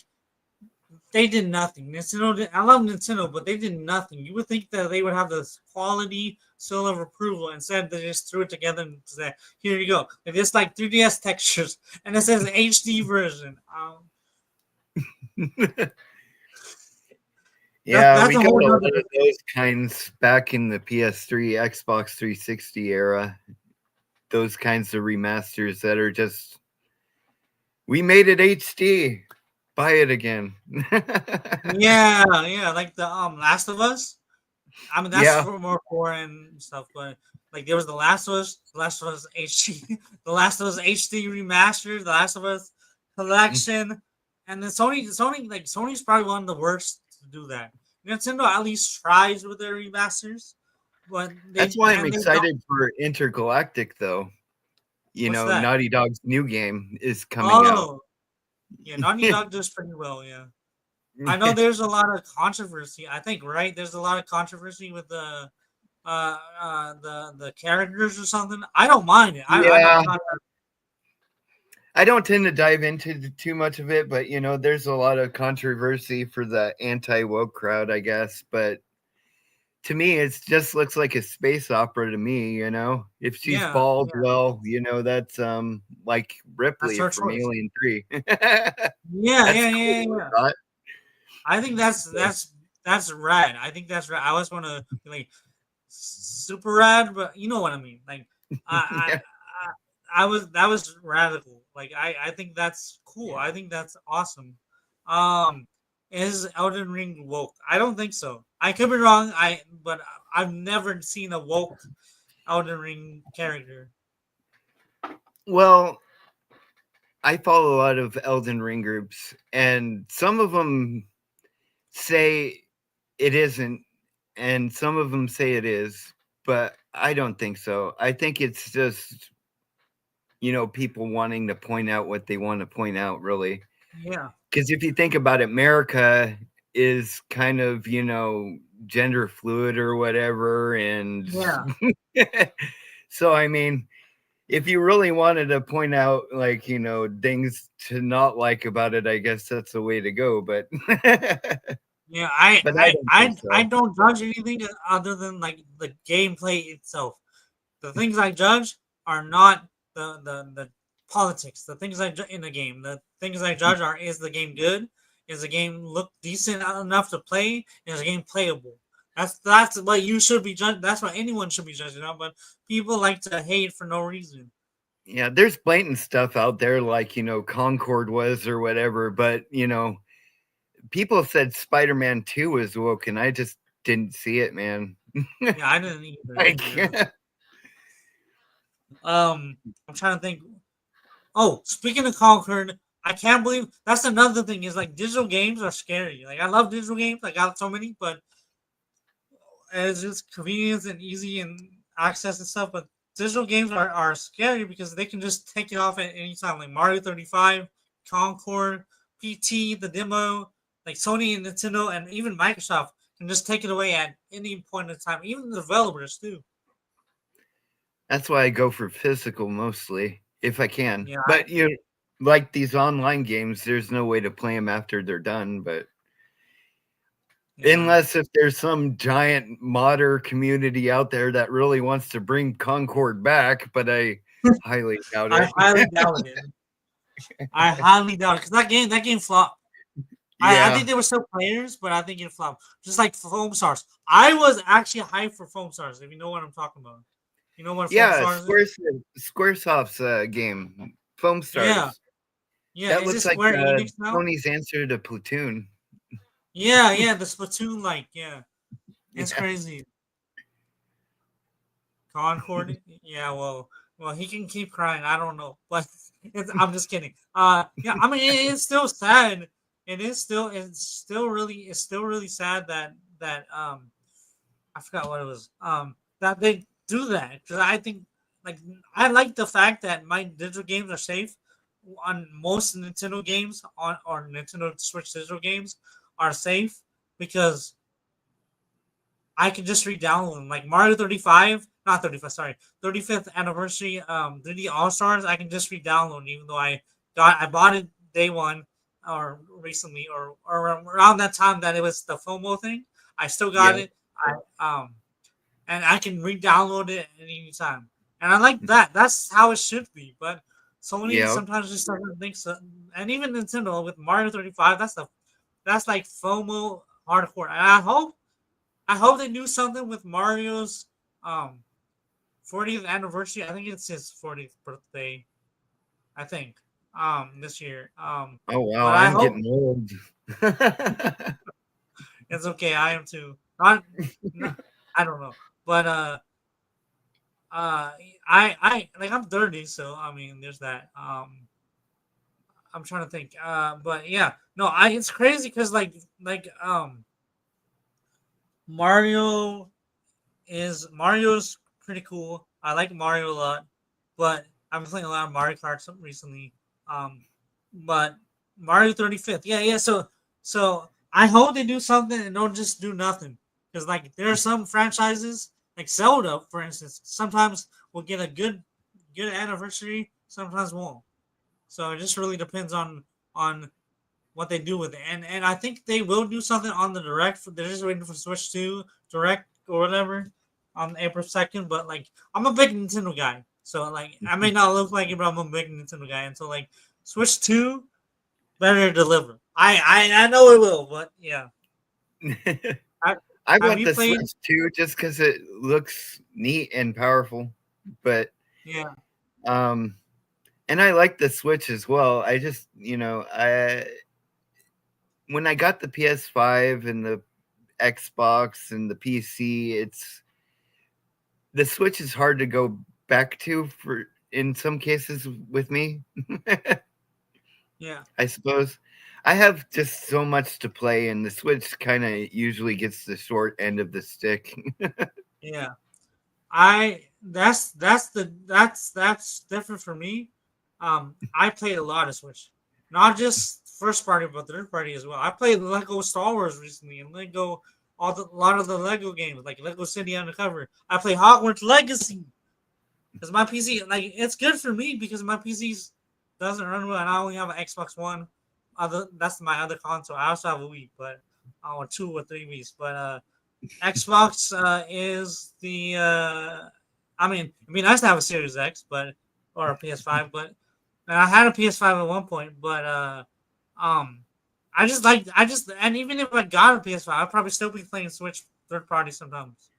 They did nothing. I love Nintendo, but they did nothing. You would think that they would have this quality seal of approval. Instead, they just threw it together and said, "Here you go." And it's like 3DS textures, and it says HD version. Yeah, That's we a got whole a lot other. of those kinds back in the PS3, Xbox 360 era. Those kinds of remasters that are just, we made it HD. Buy it again. Yeah, yeah, like the Last of Us. I mean, that's Yeah. for more foreign stuff, but like there was the Last of Us, the Last of Us HD, the Last of Us HD remastered, the Last of Us collection, and then Sony's probably one of the worst to do that. Nintendo at least tries with their remasters, but That's why I'm they don't. excited for Intergalactic, though. What's that? Naughty Dog's new game is coming out. Oh, yeah, Naughty Dog does pretty well. Yeah, I know there's a lot of controversy. I think right there's a lot of controversy with the characters or something. I don't mind it. Yeah, I'm not. I don't tend to dive into too much of it, but there's a lot of controversy for the anti-woke crowd, I guess. But to me, it just looks like a space opera to me. If she's Yeah, bald, yeah, well, that's like that's Ripley her from choice. Alien 3. Yeah, That's yeah, cool, yeah, I yeah. thought. I think that's So, that's rad. I think that's rad. I always want to be like super rad, but you know what I mean. Like I yeah. I was that was radical. Like I think that's cool. I think that's awesome. Um, is Elden Ring woke? I don't think so. I could be wrong. But I've never seen a woke Elden Ring character. Well, I follow a lot of Elden Ring groups, and some of them say it isn't, and some of them say it is, but I don't think so. I think it's just people wanting to point out what they want to point out, really. Yeah, Because if you think about it, America is kind of gender fluid or whatever, and yeah, so I mean, if you really wanted to point out like things to not like about it, I guess that's the way to go. But yeah. but I don't think I so. don't judge anything other than like the gameplay itself. The things I judge are not the politics. The things in the game. The things I judge are: is the game good? Is the game look decent enough to play? Is the game playable? That's what you should be judging. That's what anyone should be judging on. But people like to hate for no reason. Yeah, there's blatant stuff out there like Concord was or whatever, but people said Spider-Man 2 was woke, and I just didn't see it, man. Yeah, I didn't either. Like, Yeah. I'm trying to think. Oh, speaking of Concord, I can't believe that's another thing. Is like digital games are scary. Like I love digital games. I got so many, but it's just convenience and easy and access and stuff. But digital games are scary because they can just take it off at any time. Like Mario 35, Concord, PT, the demo, like Sony and Nintendo, and even Microsoft can just take it away at any point in time. Even the developers too. that's why I go for physical mostly, if I can. Yeah, But like these online games, there's no way to play them after they're done. But yeah. unless if there's some giant modder community out there that really wants to bring Concord back, but I highly doubt I it. highly doubt it. I highly doubt it because that game flopped. I Yeah. think there were still players, but I think it flopped. Just like Foam Stars. I was actually hyped for Foam Stars, if you know what I'm talking about. You know what Foam Yeah, Stars is? Squaresoft's game, Foam Yeah. Stars. Yeah. That Is it looks like Square Enix now? Sony's answer to Platoon. Yeah, yeah, the Splatoon like, yeah. It's Yeah. crazy. Concord? Yeah, well, he can keep crying. I don't know, but I'm just kidding. Yeah, I mean, it's still sad. It's still really sad that I forgot what it was. That they do that because I think like I like the fact that my digital games are safe. On most Nintendo games on or Nintendo Switch digital games are safe because I can just re-download them. Like Mario 35, not 35, sorry, 35th anniversary 3D All Stars. I can just re-download, even though I bought it day one. or recently, or around that time that it was the FOMO thing. I still got Yeah. it. And I can re-download it at any time. And I like that. That's how it should be. But Sony Yeah. sometimes just doesn't think so. And even Nintendo with Mario 35, that's like FOMO hardcore. And I hope they do something with Mario's um 40th anniversary. I think it's his 40th birthday. I think this year. Oh wow, But I I'm hope getting old. it's okay. I am too. Not I don't know. But uh I like I'm 30, so I mean there's that. I'm trying to think. But yeah, no, I it's crazy because like Mario Mario's pretty cool. I like Mario a lot, but I've been playing a lot of Mario Kart recently. Um, but Mario 35th, yeah. So I hope they do something and don't just do nothing. Because like there are some franchises like Zelda, for instance, sometimes will get a good anniversary, sometimes won't. So it just really depends on what they do with it. And I think they will do something on the direct. They're just waiting for Switch 2 direct or whatever on April 2nd. But like I'm a big Nintendo guy. So like I may not look like it, but I'm a big Nintendo guy. And so like Switch 2 better deliver. I know it will, but yeah. I, I have want you the played? Switch too, just because it looks neat and powerful. But Yeah. um, and I like the Switch as well. I just, I when I got the PS5 and the Xbox and the PC, the Switch is hard to go back to for in some cases with me. Yeah. I suppose I have just so much to play, and the Switch kind of usually gets the short end of the stick. Yeah. That's different for me. I played a lot of Switch, not just first party but third party as well. I played Lego Star Wars recently and Lego a lot of the Lego games like Lego City Undercover. I play Hogwarts Legacy because my PC like it's good for me because my PC doesn't run well and I only have an Xbox One. That's my other console. I also have a Wii, but or 2 or 3 Wii's, but Xbox is the. I mean, it'd be nice to have a Series X, but or a PS5, but and I had a PS5 at one point, but um, and even if I got a PS5, I'd probably still be playing Switch third party sometimes,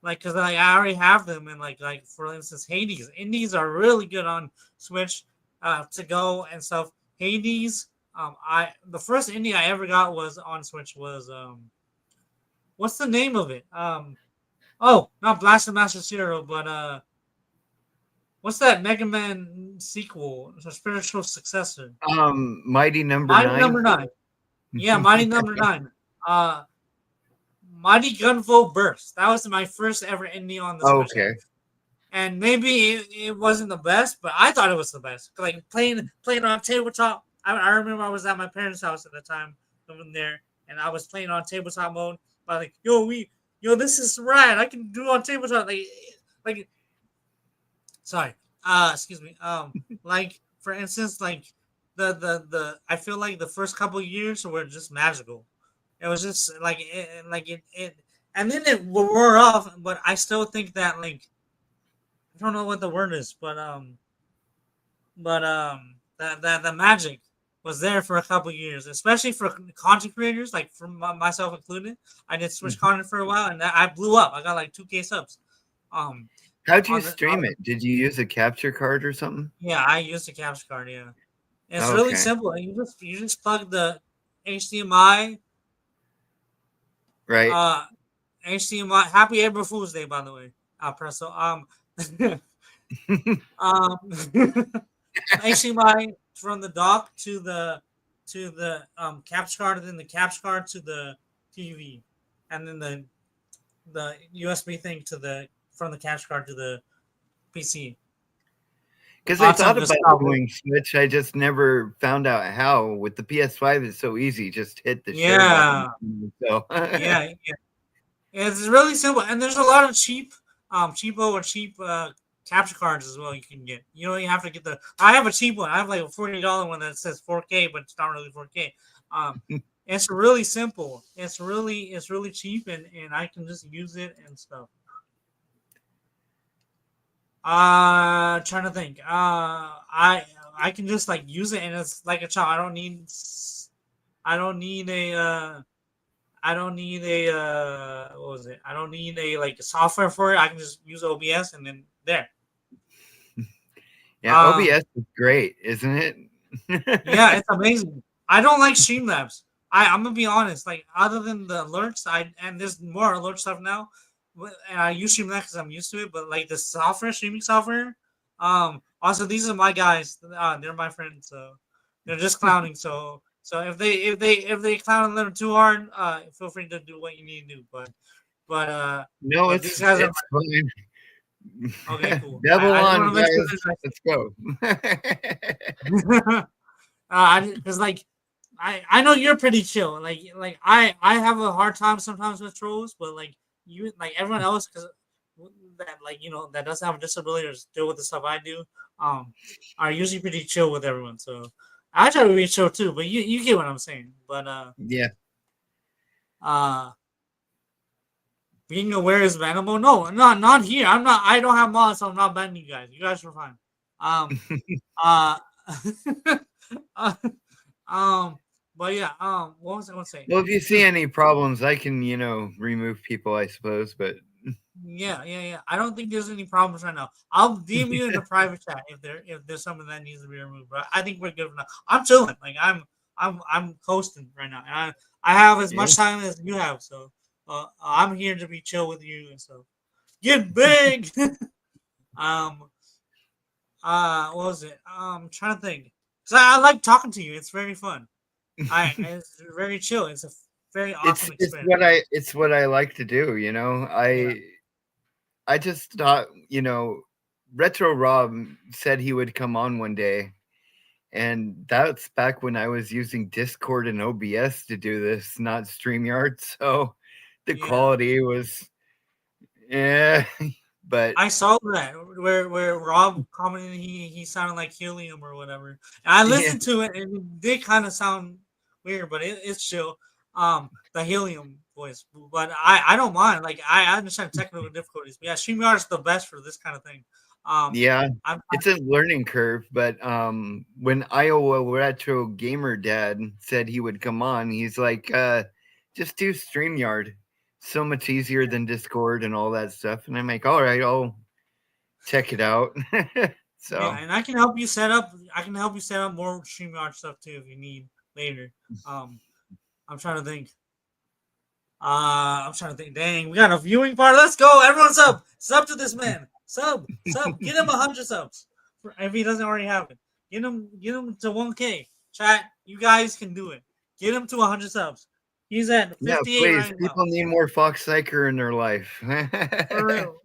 like because like, I already have them, and like for instance, Hades, indies are really good on Switch, to go and stuff. Hades, I the first indie I ever got was on Switch was what's the name of it? Oh, not Blast Master Zero, but what's that Mega Man sequel? It's a spiritual successor. Mighty Number Mighty Nine. Number Nine. Yeah, Mighty Number Nine. Uh, Mighty Gunvolt Burst. That was my first ever indie on the Switch, Okay. and maybe it wasn't the best, but I thought it was the best. Like playing on tabletop. I remember I was at my parents' house at the time, living there, and I was playing on tabletop mode. But like, this is rad. I can do on tabletop. Like, sorry. Excuse me. Like for instance, like the I feel like the first couple years were just magical. It was just like it, and then it wore off. But I still think that like I don't know what the word is, but that the magic was there for a couple years, especially for content creators, like for myself included. I did Switch content for a while, and I blew up. I got like 2K subs. Um, How'd you on the stream it? Did you use a capture card or something? yeah, I used a capture card. Yeah, it's really Okay. simple. You just plug the HDMI. Right. Uh, HDMI. Happy April Fool's Day, by the way. Presso. Um, HDMI from the dock to the capture card, and then the capture card to the TV, and then the USB thing to the from the capture card to the PC. Because I Lots thought of about nostalgia. doing Switch, I just never found out how. With the PS5, it's so easy. Just hit the share button. Yeah, So, yeah. It's really simple, and there's a lot of cheap, cheapo or cheap capture cards as well. You can get. You know, you have to get the. I have a cheap one. I have like a $40 one that says 4K, but it's not really 4K. Um, it's really simple. It's really cheap, and I can just use it and stuff. Trying to think. I can just like use it, and it's like a child. I don't need a. I don't need a. What was it? I don't need a like software for it. I can just use OBS, and then there. Yeah, OBS is great, isn't it? Yeah, it's amazing. I don't like Streamlabs. I'm gonna be honest. Like other than the alerts, and there's more alert stuff now, and I use Streamlabs because I'm used to it. But like the software, streaming software. Also these are my guys. They're my friends, so they're just clowning. So if they clown a little too hard, feel free to do what you need to do. No, but these guys are fine. okay. Cool. Double I on, want to guys. Let's go. Because like I know you're pretty chill. Like I have a hard time sometimes with trolls, but like you like everyone else because that like that doesn't have a disability or deal with the stuff I do are usually pretty chill with everyone. So I try to be chill too, but you get what I'm saying. But yeah. Being aware is bannable. No, not here. I don't have mods, so I'm not banning you guys. You guys are fine. Uh, but yeah. What was I gonna say? Well, if you see any problems, I can remove people, I suppose. But yeah. I don't think there's any problems right now. I'll DM you in the private chat if there's something that needs to be removed. But I think we're good for now. I'm chilling. Like I'm coasting right now. And I have as much time as you have, so. I'm here to be chill with you and stuff. Get big. What was it? I'm trying to think. Cause I like talking to you. It's very fun. It's very chill. It's a very awesome experience. It's what I like to do. I just thought Retro Rob said he would come on one day, and that's back when I was using Discord and OBS to do this, not StreamYard. So. The quality was, but I saw that where Rob commented he sounded like helium or whatever. And I listened to it and it did kind of sound weird, but it's chill. The helium voice, but I don't mind. Like I understand technical difficulties. But yeah, StreamYard is the best for this kind of thing. It's a learning curve. But when Iowa Retro Gamer Dad said he would come on, he's like, just do StreamYard. So much easier than Discord and all that stuff. And I'm like, all right, I'll check it out. So yeah, and I can help you set up more StreamYard stuff too if you need later. I'm trying to think. Dang, we got a viewing part. Let's go. Everyone sub to this man. Sub. Get him 100 subs. If he doesn't already have it. Get him to 1K. Chat, you guys can do it. Get him to 100 subs. He's at 58 please. right People need more Foxx Psycher in their life. For real.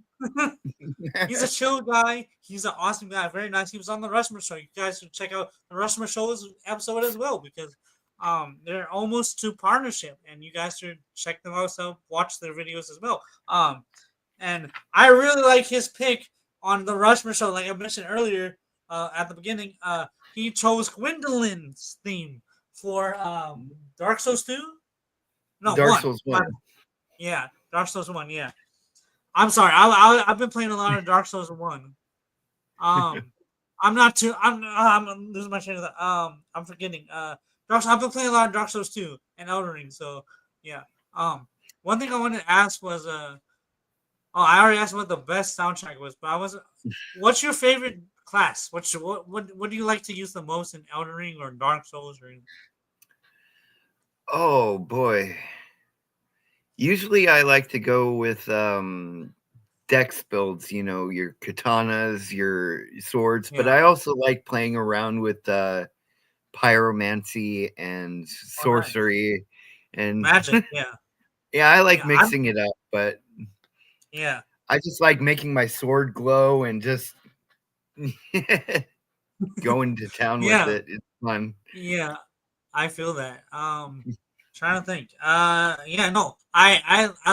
He's a chill guy. He's an awesome guy. Very nice. He was on the Rushmore show. You guys should check out the Rushmore show's episode as well because they're almost to partnership, and you guys should check them out. So watch their videos as well. And I really like his pick on the Rushmore show. Like I mentioned earlier at the beginning, he chose Gwendolyn's theme for Dark Souls 2. No, Dark Souls 1. Yeah, Dark Souls 1. Yeah. I'm sorry. I've been playing a lot of Dark Souls 1. I'm losing my train of thought. I'm forgetting. I've been playing a lot of Dark Souls 2 and Elden Ring. So yeah. One thing I wanted to ask was I already asked what the best soundtrack was, but what's your favorite class? What do you like to use the most in Elden Ring or Dark Souls or anything? Oh boy. Usually I like to go with dex builds, your katanas, your swords, but I also like playing around with pyromancy and sorcery and magic, yeah, I like mixing it up, but yeah. I just like making my sword glow and just going to town with it. It's fun. Yeah, I feel that. Trying to think. I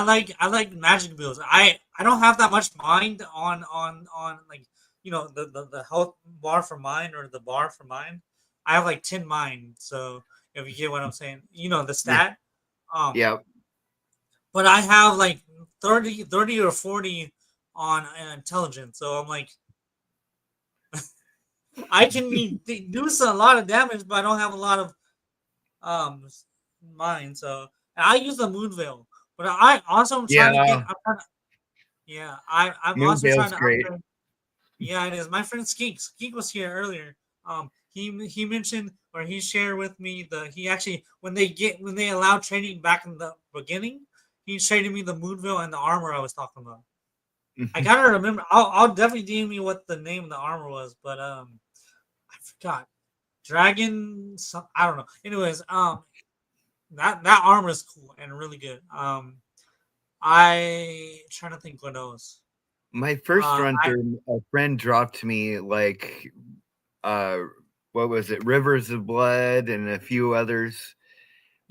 like magic builds. I don't have that much mind on like the health bar for mine or the bar for mine. I have like 10 mine. So if you get what I'm saying, the Yeah. stat. Um, Yeah. but I have like 30 or 40 on intelligence. So I'm like, I can do a lot of damage, but I don't have a lot of um mine. So I use the moon veil, but I also am trying to get. Yeah. Yeah, I'm Moon also trying Veil's to great. upgrade. Yeah, it is. My friend Skeek was here earlier. He mentioned or he shared with me he actually when they allow trading back in the beginning, he traded me the moon veil and the armor I was talking about. I gotta remember. I'll definitely DM you what the name of the armor was, but I forgot. Dragon. I don't know. Anyways, that armor is cool and really good. I trying to think what else. My first run I through, a friend dropped me like, uh, what was it, Rivers of Blood and a few others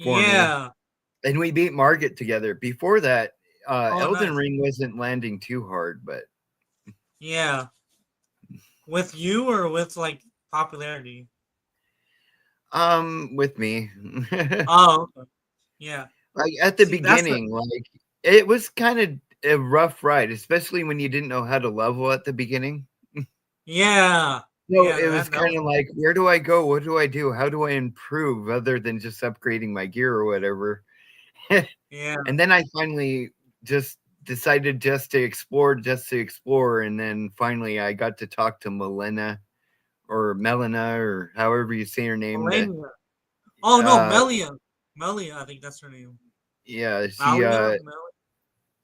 for me, yeah. and we beat Margit together. Before that, Oh, Elden nice. Ring wasn't landing too hard, but Yeah. With you or with like popularity? with me, Oh, okay. Yeah. like at the See, that's the beginning, like it was kind of a rough ride, especially when you didn't know how to level at the beginning. yeah. So Yeah, it was that kind was of like, where do I go? What do I do? How do I improve other than just upgrading my gear or whatever? yeah. And then I finally just decided just to explore. And then finally I got to talk to Melina, or however you say her name. Melania. Oh no, Uh, Melia. Melia, I think that's her name. yeah, Malia? Mel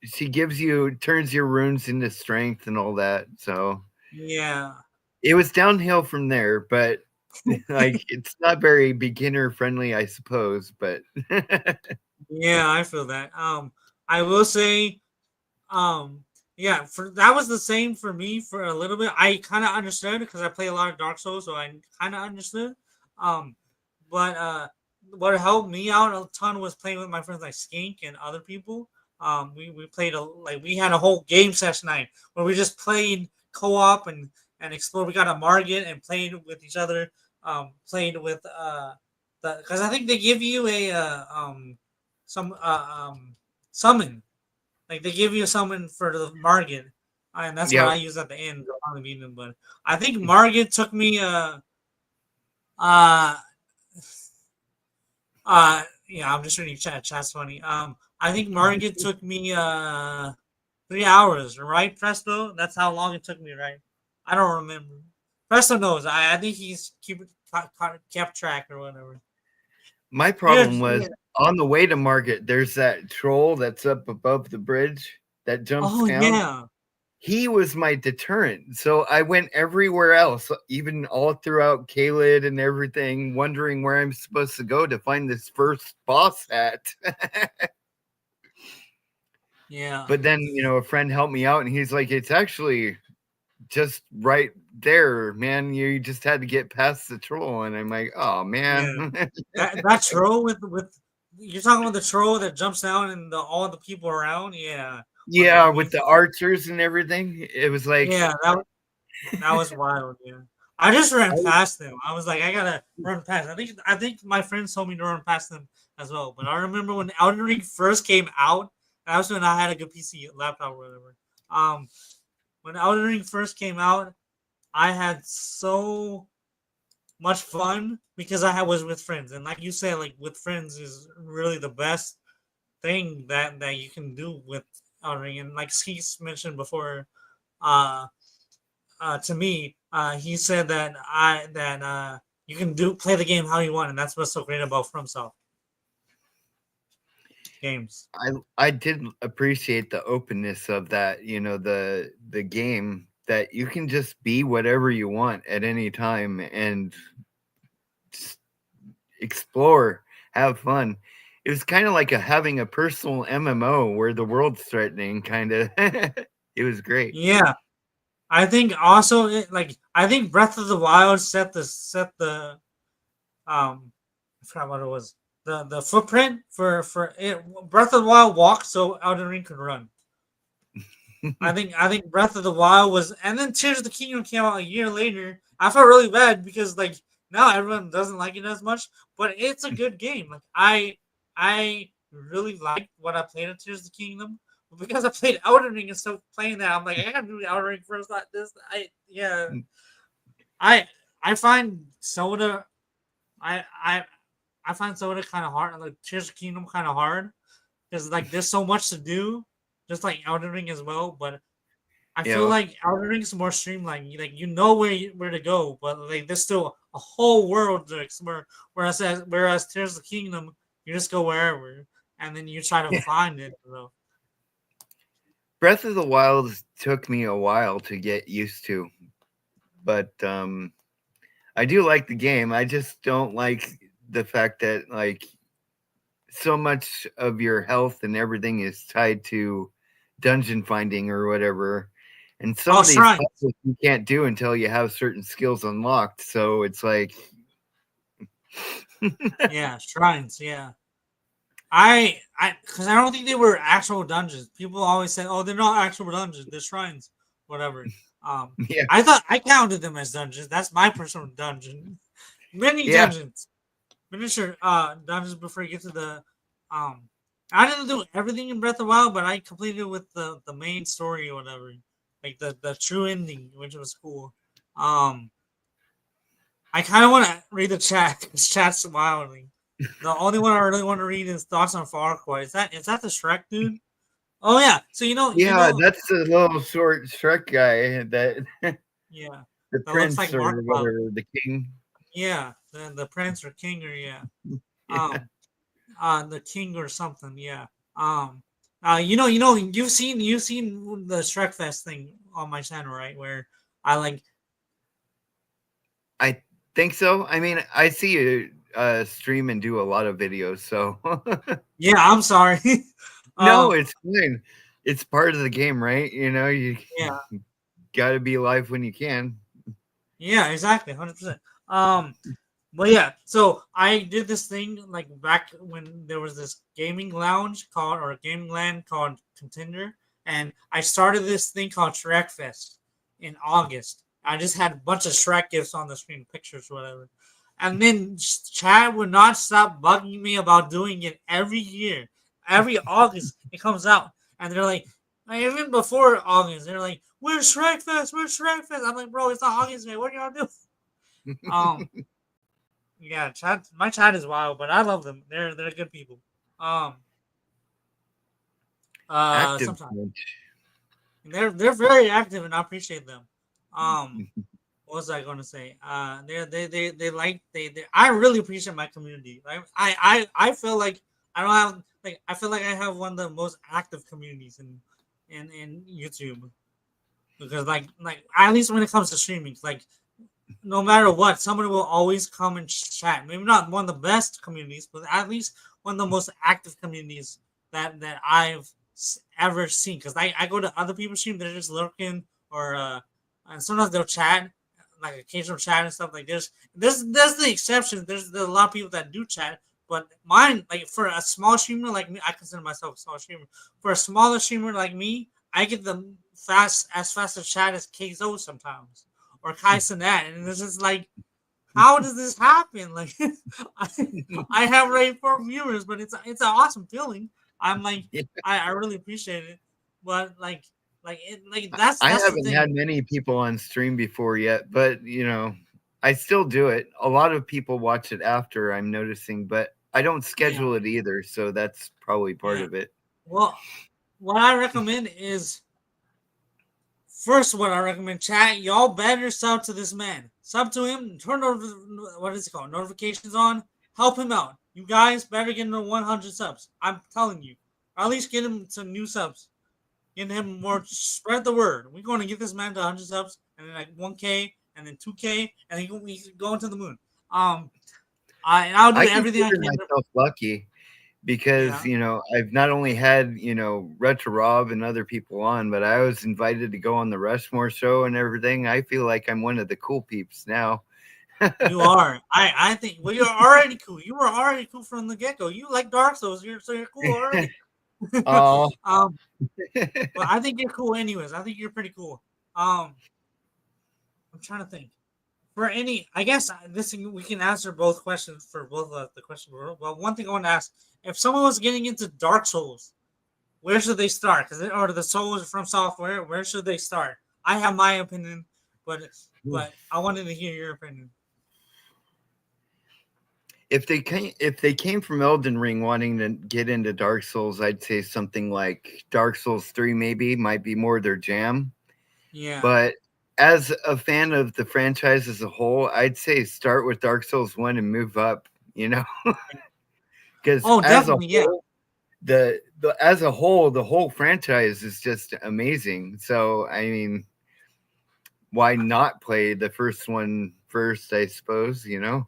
she turns your runes into strength and all that. So Yeah. it was downhill from there, but like it's not very beginner friendly, I suppose. But Yeah, I feel that. I will say, yeah, for that was the same for me for a little bit. I kind of understood because I play a lot of Dark Souls, so I kind of understood. Um, but what helped me out a ton was playing with my friends like Skink and other people. We played we had a whole game session night where we just played co-op and explored. We got a Margit and played with each other. Played with because I think they give you a some summon. Like they give you a summon for the Margit, and that's what yeah, I use at the end to finally beat them. But I think Margit took me uh yeah, I'm just reading chat. Chat's funny. I think Margit took me 3 hours, right, Presto? That's how long it took me, right? I don't remember. Presto knows. I think he's kept track or whatever. my Yeah, problem was yeah. on the way to Market, there's that troll that's up above the bridge that jumps Oh down. yeah. He was my deterrent. So I went everywhere else, even all throughout Kaled and everything, wondering where I'm supposed to go to find this first boss hat. Yeah. But then, a friend helped me out and he's like, it's actually just right there, man. You just had to get past the troll. And I'm like, oh, Yeah. man. That troll with you're talking about the troll that jumps down and all the people around. Yeah. Yeah, We with the archers and everything. It was like, yeah that was wild. Yeah. I just ran I, past them. I was like, I gotta run past. I think my friends told me to run past them as well. But I remember when Elden Ring first came out. That was when I had a good PC laptop or whatever. Um, when Elden Ring first came out, I had so much fun because was with friends, and like you said, like with friends is really the best thing that you can do with Elden Ring. And like Skeets mentioned before, uh, to me, he said that you can play the game how you want, and that's what's so great about FromSoft games. I did appreciate the openness of that, the game, that you can just be whatever you want at any time and just explore, have fun. It was kind of like having a personal MMO where the world's threatening, kind of. It was great. Yeah, I think also I think Breath of the Wild set the I forgot what it was. The footprint for it. Breath of the Wild walked so Elden Ring could run. I think Breath of the Wild was, and then Tears of the Kingdom came out a year later. I felt really bad because like now everyone doesn't like it as much, but it's a good game. Like I really liked what I played in Tears of the Kingdom, but because I played Elden Ring and still playing that, I'm like I gotta do Elden Ring first. Like this, I I find Soda, I I I find Soda kind of hard, like Tears of the Kingdom kind of hard because like there's so much to do, just like Elden Ring as well, but I feel Yeah, like Elden Ring is more streamlined. Like you know where to go, but like there's still a whole world to explore. Whereas Tears of the Kingdom, you just go wherever, and then you try to yeah. find it. So. Breath of the Wild took me a while to get used to, but I do like the game. I just don't like the fact that like so much of your health and everything is tied to dungeon finding or whatever. And some Oh, of these shrines. puzzles you can't do until you have certain skills unlocked. So it's like, Yeah, shrines. Yeah, because I don't think they were actual dungeons. People always say, "Oh, they're not actual dungeons. They're shrines." Whatever. yeah, I thought I counted them as dungeons. That's my personal dungeon. Many yeah, dungeons. Miniature dungeons before you get to the um I didn't do everything in Breath of the Wild, but I completed with the main story or whatever. Like the true ending, which was cool. Um I kinda wanna read the chat because chat's wilding. The only one I really want to read is thoughts on Far Cry. Is that the Shrek dude? Oh yeah. So yeah. That's the little short Shrek guy that yeah. the That looks prince like or Mark Cloud. whatever, the king. Yeah. The prince or king or yeah. Yeah, Um the king or something. Yeah. Um. You've seen the Shrek Fest thing on my channel, right? Where I like. I think so. I mean, I see you stream and do a lot of videos, so Yeah, I'm sorry. no, um. it's fine. It's part of the game, right? You Yeah. got to be live when you can. Yeah. Exactly. 100%. Um. But yeah, so I did this thing like back when there was this gaming lounge called or a gaming land called Contender, and I started this thing called Shrek Fest in August. I just had a bunch of Shrek gifts on the screen, pictures, whatever. And then Chad would not stop bugging me about doing it every year. Every August it comes out. And they're like, even before August, they're like, Where's Shrek Fest? Where's Shrek Fest? I'm like, bro, it's not August, man. What are y'all doing? Um yeah, chat. My chat is wild, but I love them. They're good people. Um. Active. Sometimes they're very active, and I appreciate them. Um. What was I going to say? They like they. I really appreciate my community. Like I feel like I don't have like I feel like I have one of the most active communities in YouTube because like at least when it comes to streaming, like no matter what, someone will always come and chat. Maybe not one of the best communities, but at least one of the most active communities that I've ever seen. Because I go to other people's stream, they're just lurking or and sometimes they'll chat, like occasional chat and stuff. Like there's the exceptions. There's a lot of people that do chat, but mine like for a small streamer like me, I consider myself a small streamer. For a smaller streamer like me, I get the fast as chat as KZO sometimes or Kai Cenat, and it's just like, how does this happen? Like, I, I have like 4 viewers, but it's an awesome feeling. I'm like, Yeah. I really appreciate it, but like that's I that's the haven't had thing. many people on stream before yet, but I still do it. A lot of people watch it after, I'm noticing, but I don't Yeah, schedule it either, so that's probably part yeah. of it. Well, what I recommend is first, what I recommend, chat, y'all better sub to this man. Sub to him. Turn what is it called? Notifications on. Help him out. You guys better get him to 100 subs. I'm telling you. Or at least get him some new subs. Get him more. Spread the word. We're going to get this man to 100 subs, and then like 1K, and then 2K, and then we go into the moon. Um, I'll do I everything I consider can. myself lucky because Yeah. I've not only had Retro Rob and other people on, but I was invited to go on the Rushmore show and everything. I feel like I'm one of the cool peeps now. You are. I think. Well, you're already cool. You were already cool from the get go. You like Dark Souls. So you're cool already. Oh, But I think you're cool anyways. I think you're pretty cool. I'm trying to think. For any, I guess this we can answer both questions for both the question. Well, one thing I want to ask: if someone was getting into Dark Souls, where should they start? Or the Souls from Software, where should they start? I have my opinion, but I wanted to hear your opinion. if they came from Elden Ring wanting to get into Dark Souls, I'd say something like Dark Souls 3 maybe might be more their jam. Yeah. But as a fan of the franchise as a whole, I'd say start with Dark Souls 1 and move up, because Oh, as a definitely. Yeah. whole, the whole franchise is just amazing. So I mean, why not play the first one first, I suppose, Yeah.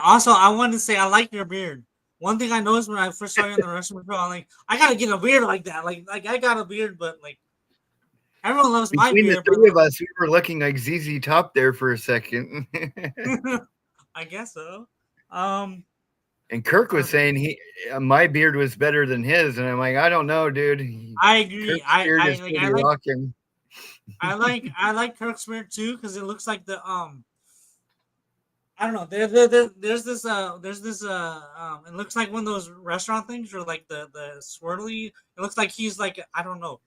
Also, I wanted to say I like your beard. One thing I noticed when I first saw you on the restaurant show, I'm like, I gotta get a beard like that. Like I got a beard, but like everyone loves my Between the beard, but three of us, we were looking like ZZ Top there for a second. I guess so. Um, And Kirk trying was to think. saying my beard was better than his, and I'm like, I don't know, dude. I agree. Kirk's beard I is like pretty rocking. I like Kirk's beard too because it looks like the I don't know. There's this it looks like one of those restaurant things or like the swirly. It looks like he's like I don't know.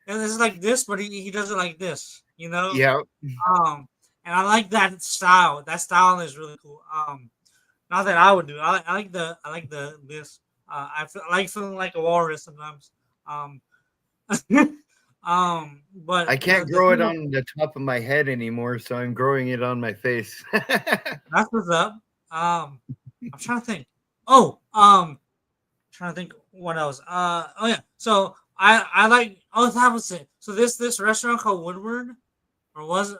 And it's like this, but he does it like this, you know. Yeah, Um, and I like that style. That style is really cool. Not that I would do. I like the this. I like feeling like a walrus sometimes. Um, but I can't the grow it thing on the top of my head anymore, so I'm growing it on my face. that's what's up. I'm trying to think. Oh, trying to think what else. Oh yeah. So I like. Oh, that was it. So this restaurant called Woodward, or was it?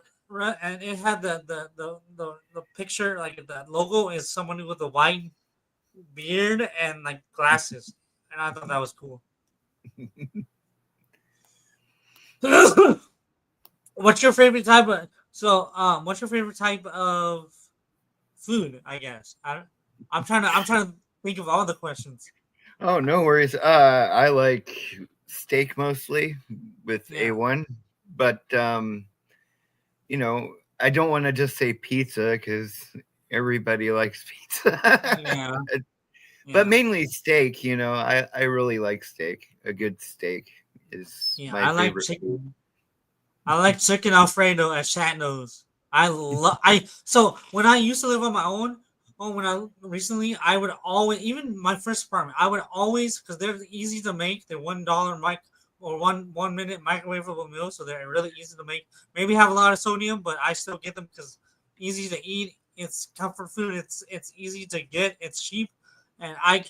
And it had the picture like the logo is someone with a white beard and like glasses, and I thought that was cool. What's your favorite type of what's your favorite type of food? I guess I'm trying to think of all the questions. Oh, no worries. I like steak mostly with Yeah, A1, but you know, I don't want to just say pizza because everybody likes pizza. yeah, But yeah, mainly steak, I really like steak. A good steak is yeah. my I like favorite food. chicken. I like chicken Alfredo at Shatno's. I so when I used to live on my own, when I recently I would always even my first apartment I would always because they're easy to make. They're $1 mic or 1 minute microwavable meal, so they're really easy to make. Maybe have a lot of sodium, but I still get them because easy to eat. It's comfort food. It's easy to get. It's cheap, and I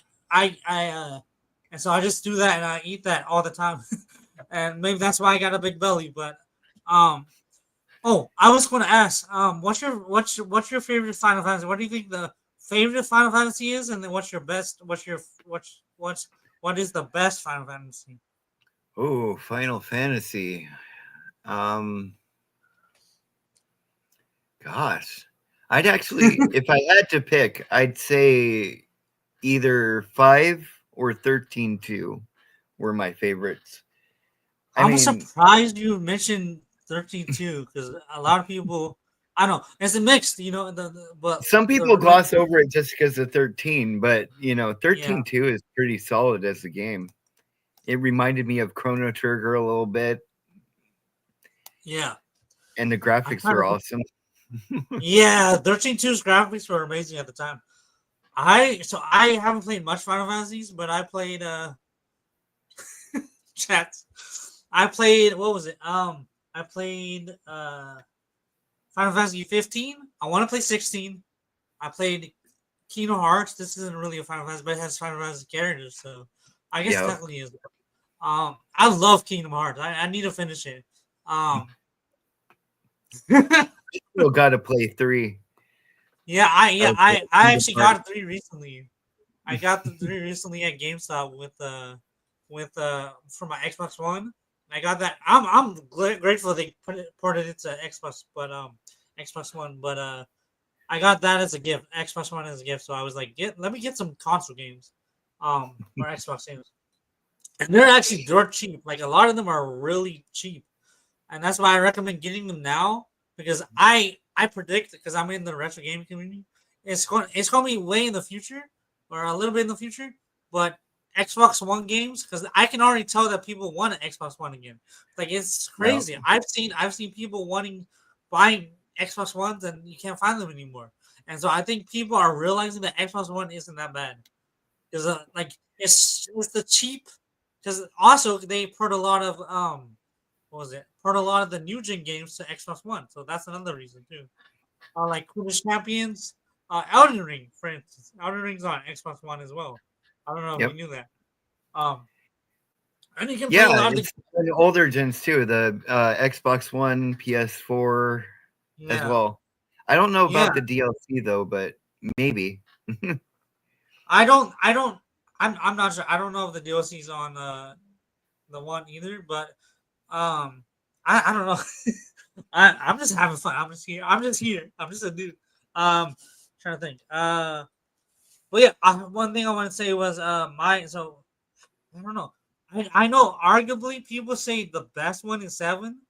and so I just do that and I eat that all the time. And maybe that's why I got a big belly, but um, oh, I was going to ask, what's your favorite Final Fantasy? What do you think the favorite Final Fantasy is, and then what's your best? What is the best Final Fantasy? Oh, Final Fantasy. Um, Gosh, I'd actually, if I had to pick, I'd say either 5 or 13-2 were my favorites. I I'm mean, surprised you mentioned 13-2 because a lot of people, I don't know, it's a mixed, but some the people gloss over it just because of 13, but yeah, 13-2 is pretty solid as a game. It reminded me of Chrono Trigger a little bit, yeah. and the I'm graphics trying are to, awesome. yeah, 13-2's graphics were amazing at the time. I haven't played much Final Fantasies, but I played chats. I played what was it? I played Final Fantasy 15. I want to play 16. I played Kingdom Hearts. This isn't really a Final Fantasy, but it has Final Fantasy characters, so I guess it Yeah, technically is. I love Kingdom Hearts. I need to finish it. Um, still got to play 3. yeah, Okay, I Kingdom actually got Hearts. a 3 recently. I got the 3 recently at GameStop with for my Xbox One. I got that. I'm grateful they ported it to Xbox, but Xbox One. But I got that as a gift. Xbox One as a gift. So I was like, let me get some console games, or Xbox games. and they're actually dirt cheap. Like a lot of them are really cheap, and that's why I recommend getting them now because I predict because I'm in the retro game community. It's going to be way in the future or a little bit in the future, but Xbox One games because I can already tell that people want an Xbox One again. Like it's Yep. crazy. I've seen people buying Xbox Ones and you can't find them anymore. And so I think people are realizing that Xbox One isn't that bad because like it's the cheap because also they put a lot of what was it? Put a lot of the new gen games to Xbox One, so that's another reason too. Like Quidditch Champions, Elden Ring, for instance. Elden Ring's on Xbox One as well. I don't know if Yep. you knew that. Um, and you can play Yeah, a lot of the it's the older gens too. The Xbox One, PS4 as yeah, well. I don't know yeah. about the DLC though, but maybe. I don't. I'm not sure. I don't know if the DLC's on the one either, but I don't know. I'm just having fun. I'm just here. I'm just here. I'm just a dude. Trying to think. But yeah, one thing I want to say was I don't know. I know arguably people say the best one is seven,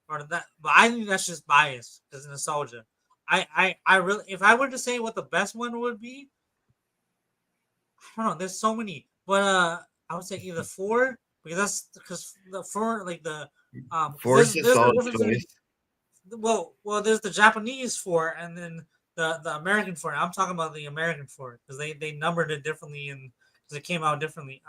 or that, but I think that's just bias because nostalgia. I really, if I were to say what the best one would be, I don't know. There's so many, but I would say either four because that's because the four like the because Four's a there's a solid difference between choice. there's the Japanese four and then the American four. I'm talking about the American four because they numbered it differently and because it came out differently.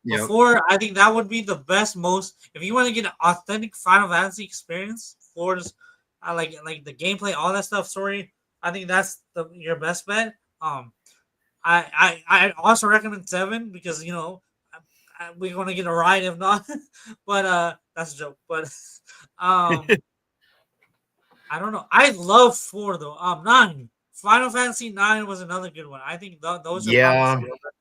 Yep. Before I think that would be the best most if you want to get an authentic Final Fantasy experience. Four's I like the gameplay, all that stuff. Story. I think that's your best bet. I also recommend seven because we're gonna get a ride if not. But that's a joke. But um I don't know. I love four though. Nine. Final Fantasy nine was another good one. I think those are probably Yeah, some of the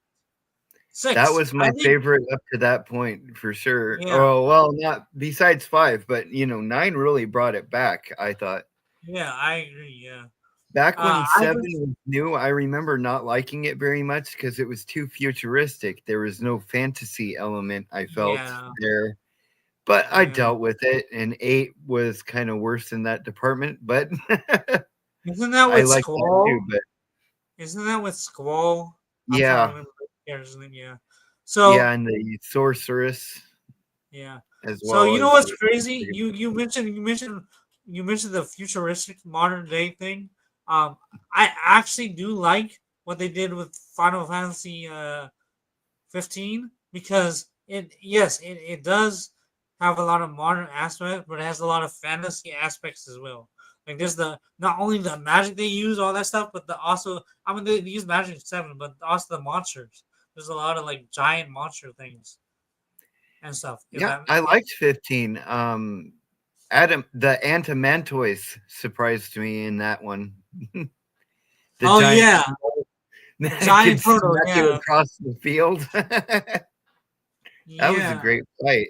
that six. was my I think favorite up to that point for sure. yeah, Oh well, not besides five, but nine really brought it back. I thought yeah, I agree. Yeah. back when I seven wish was new, I remember not liking it very much because it was too futuristic. There was no fantasy element. I felt yeah, there. But I yeah. dealt with it, and 8 was kinda worse in that department, but Isn't that I with like that too, Squall? but Isn't that with Squall? I'm trying to yeah. remember the character's name. Yeah. Yeah, So and the sorceress yeah. as So well you know as what's crazy? You mentioned the futuristic modern day thing. I actually do like what they did with Final Fantasy 15 because it does have a lot of modern aspects, but it has a lot of fantasy aspects as well. Like there's the not only the magic they use, all that stuff, but the also I mean they use magic in seven, but also the monsters. There's a lot of like giant monster things and stuff. If yeah, that I if, liked 15. Adam the Antimantois surprised me in that one. The oh giant yeah, turtle the that could giant turtle. smack you Yeah, across the field. That was a yeah, great fight.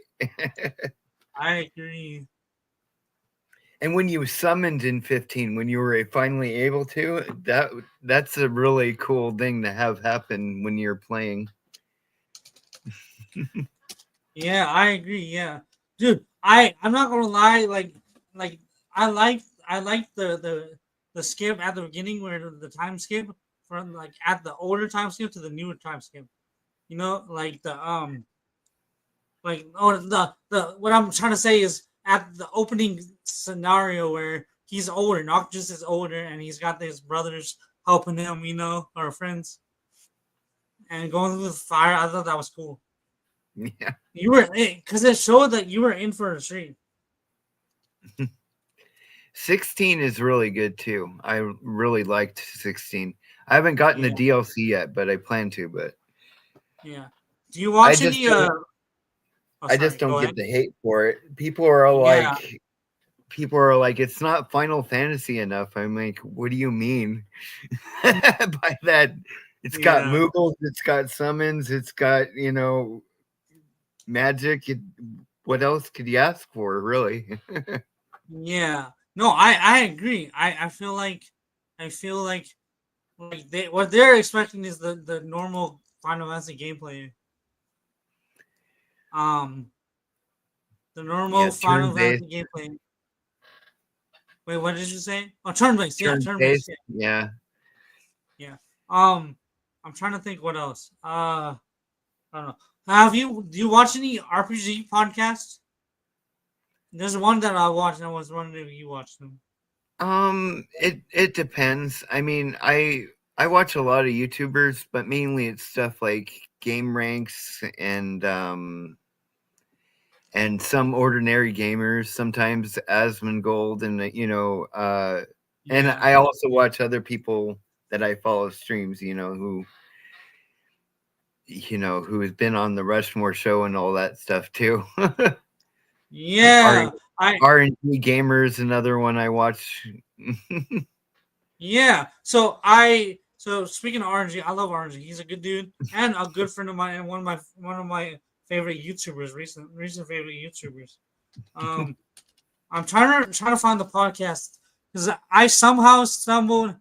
I agree. And when you summoned in 15, when you were finally able to, that's a really cool thing to have happen when you're playing. Yeah, I agree. Yeah, dude, I'm not gonna lie. Like I like the skip at the beginning where the time skip from like at the older time skip to the newer time skip. You know, like the what I'm trying to say is at the opening scenario where he's older, not just is older, and he's got his brothers helping him, or friends, and going through the fire. I thought that was cool. Yeah. You were because it showed that you were in for a treat. 16 is really good too. I really liked 16. I haven't gotten the Yeah, DLC yet, but I plan to, but yeah. Do you I watch just any? don't Oh, I just sorry. don't Go get ahead. the hate for it. Yeah, People are like it's not Final Fantasy enough. I'm like, what do you mean by that? It's got yeah, Moogles, it's got summons, it's got, magic. What else could you ask for, really? yeah. No, I agree. I feel like what they're expecting is the normal Final Fantasy gameplay. Um, the Yeah, normal turn Final based, Fantasy gameplay. Wait, what did you say? Oh, turn based. Yeah, turn turn based. based. Yeah. Yeah. Um, I'm trying to think what else. I don't know. Have you do you watch any RPG podcasts? There's one that I watched, and I was wondering if you watched them. It depends. I mean, I watch a lot of YouTubers, but mainly it's stuff like game ranks and some ordinary gamers, sometimes Asmongold, and and Yeah. I also watch other people that I follow streams, who has been on the Rushmore show and all that stuff too. Like Yeah. I RNG Gamers, another one I watch. Yeah. So speaking of RNG, I love RNG. He's a good dude and a good friend of mine, and one of my favorite YouTubers, recent favorite YouTubers. Um, I'm trying to find the podcast because I somehow stumbled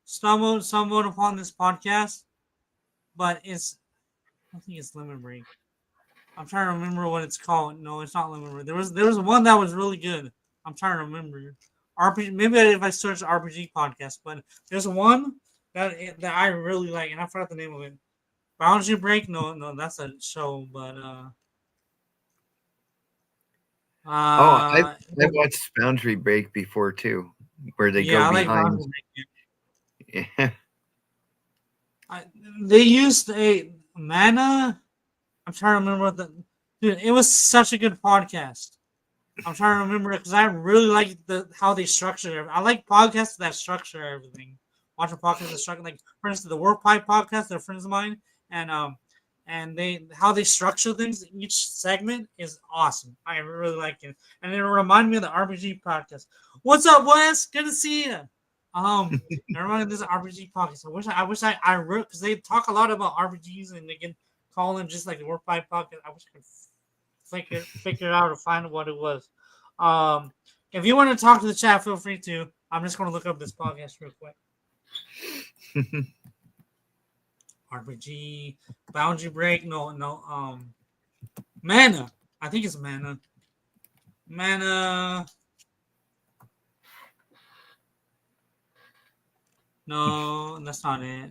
upon this podcast, but I think it's Lemon Break. I'm trying to remember what it's called. No, it's not Lemon Break. There was one that was really good. I'm trying to remember. RPG. Maybe if I search RPG podcast, but there's one that I really like, and I forgot the name of it. Boundary Break. No, no, that's a show, but Oh, uh, I've watched Boundary Break before too, where they yeah, go I like behind. Boundary Break. Yeah. I, they used a mana. I'm trying to remember what the dude. It was such a good podcast. I'm trying to remember it because I really like how they structure it. I like podcasts that structure everything. Watch a podcast that structure, like for instance, the Work Pipe podcast. They're friends of mine, and they how they structure things. Each segment is awesome. I really like it, and it reminded me of the RPG podcast. What's up, Wes? Good to see you. It reminded me of this RPG podcast. I wrote because they talk a lot about RPGs and they can call them just like the Work Pipe podcast. I wish I could figure out or find what it was. If you want to talk to the chat, feel free to. I'm just going to look up this podcast real quick. RPG Boundary Break. No, no. Mana. I think it's Mana. Mana. No, that's not it.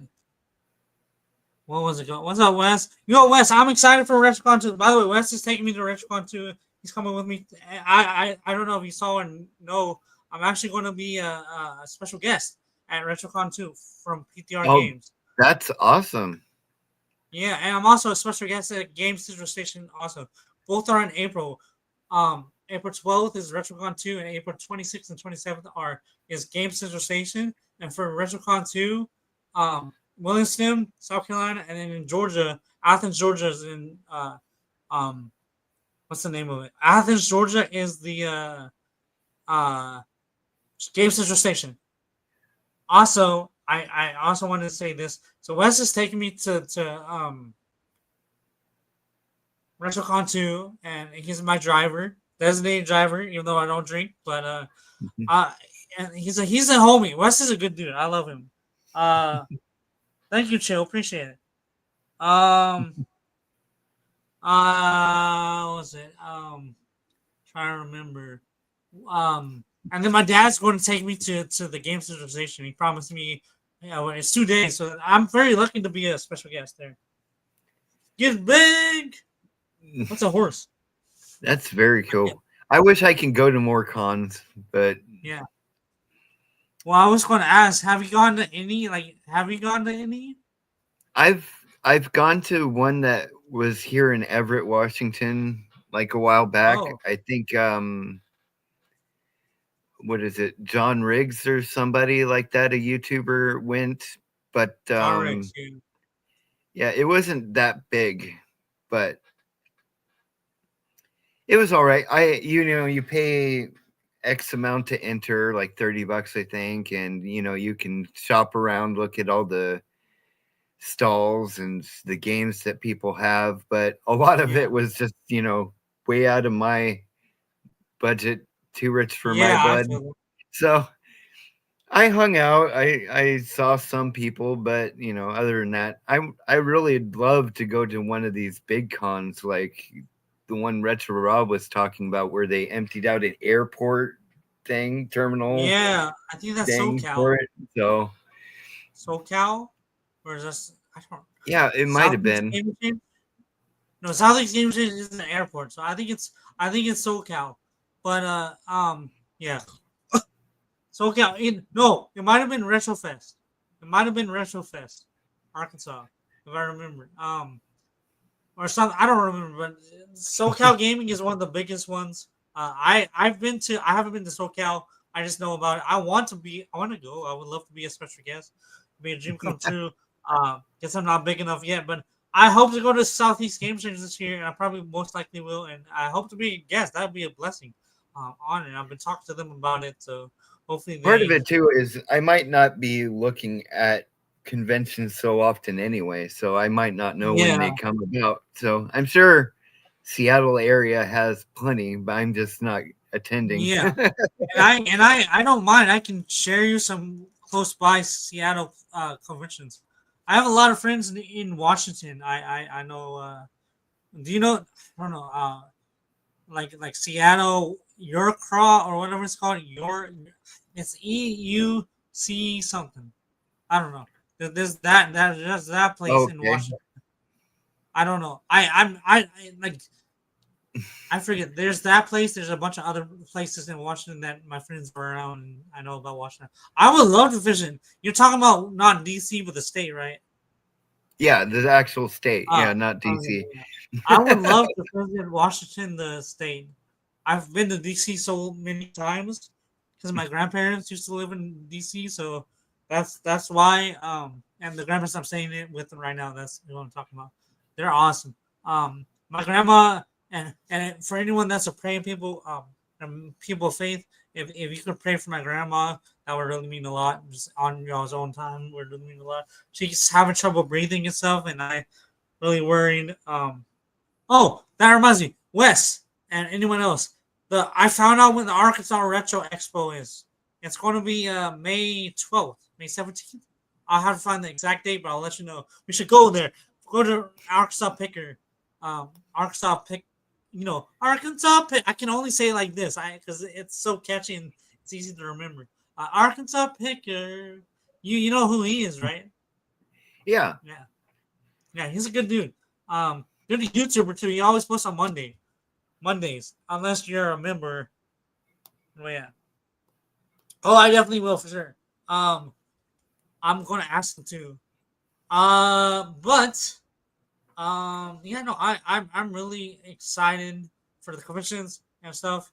What was it? What's up, Wes? Yo, Wes, I'm excited for RetroCon 2. By the way, Wes is taking me to RetroCon 2. He's coming with me. I don't know if you saw and know. I'm actually going to be a special guest at RetroCon 2 from PTR Oh, Games. that's awesome. Yeah, and I'm also a special guest at Game Central Station. Also, both are in April. April 12th is RetroCon 2, and April 26th and 27th is Game Central Station. And for RetroCon 2, Williamstown, South Carolina, and then in Georgia, Athens, Georgia is in what's the name of it? Athens, Georgia is the Game Central Station. Also, I also wanted to say this. So Wes is taking me to RetroCon 2, and he's my driver, designated driver, even though I don't drink. But and he's a homie. Wes is a good dude. I love him. Thank you, Chill. Appreciate it. What was it? Trying to remember. And then my dad's going to take me to the game centralization. He promised me, it's 2 days, so I'm very lucky to be a special guest there. Get big. What's a horse? That's very cool. I wish I can go to more cons, but Yeah. Well, I was going to ask, have you gone to any? Like, have you gone to any? I've gone to one that was here in Everett, Washington, like a while back. Oh, I think what is it, John Riggs or somebody like that, a YouTuber went, but John Riggs. yeah, it wasn't that big, but it was all right. You pay X amount to enter, like $30, I think, and you can shop around, look at all the stalls and the games that people have, but a lot of it was just way out of my budget, too rich for my Yeah, I blood. feel it. So I hung out. I saw some people, but other than that, I really love to go to one of these big cons, like the one Retro Rob was talking about, where they emptied out an airport terminal Yeah, I think that's thing SoCal. for it. So SoCal, or is this? I don't. yeah, it might have Southeast been. Game Exchange. No, Southeast Game Exchange is an airport, so I think it's SoCal. But yeah, SoCal. No, it might have been RetroFest. It might have been RetroFest, Arkansas, if I remember. Or something. I don't remember, but SoCal Gaming is one of the biggest ones. I haven't been to SoCal. I just know about it. I want to be. I want to go. I would love to be a special guest. Be a dream come true. Guess I'm not big enough yet, but I hope to go to Southeast Game Exchange this year, and I probably most likely will. And I hope to be a guest. That would be a blessing. On it. I've been talking to them about it, so hopefully Part of they. it too is I might not be looking at conventions so often anyway, so I might not know when Yeah, they come about. So I'm sure Seattle area has plenty, but I'm just not attending. yeah. And I don't mind. I can share you some close by Seattle conventions. I have a lot of friends in Washington. I know. Do you know? I don't know. Like Seattle Eurocraw or whatever it's called. It's EUC something. I don't know. There's that place in Okay. Washington. I don't know. I like I forget. There's that place. There's a bunch of other places in Washington that my friends are around, and I know about Washington. I would love to visit. You're talking about not DC, but the state, right? Yeah, the actual state. Uh, Yeah, not okay, DC. yeah. I would love to visit Washington, the state. I've been to DC so many times because my grandparents used to live in DC, so that's why. And the grandparents I'm staying it with right now. That's what I'm talking about. They're awesome. My grandma and for anyone that's a praying people, and people of faith, if you could pray for my grandma, that would really mean a lot. Just on y'all's own time, would really mean a lot. She's having trouble breathing and stuff, and I really worried. Oh, that reminds me, Wes and anyone else. I found out when the Arkansas Retro Expo is. It's going to be May 12th, May 17th. I'll have to find the exact date, but I'll let you know. We should go there. Go to Arkansas Picker. Arkansas Pick. Arkansas Pick. I can only say it like this, because it's so catchy and it's easy to remember. Arkansas Picker. You know who he is, right? Yeah. Yeah. Yeah, he's a good dude. Good YouTuber too. He always posts on Mondays, unless you're a member. Oh yeah. Oh, I definitely will for sure. I'm gonna ask him too. But yeah, no, I'm really excited for the commissions and stuff.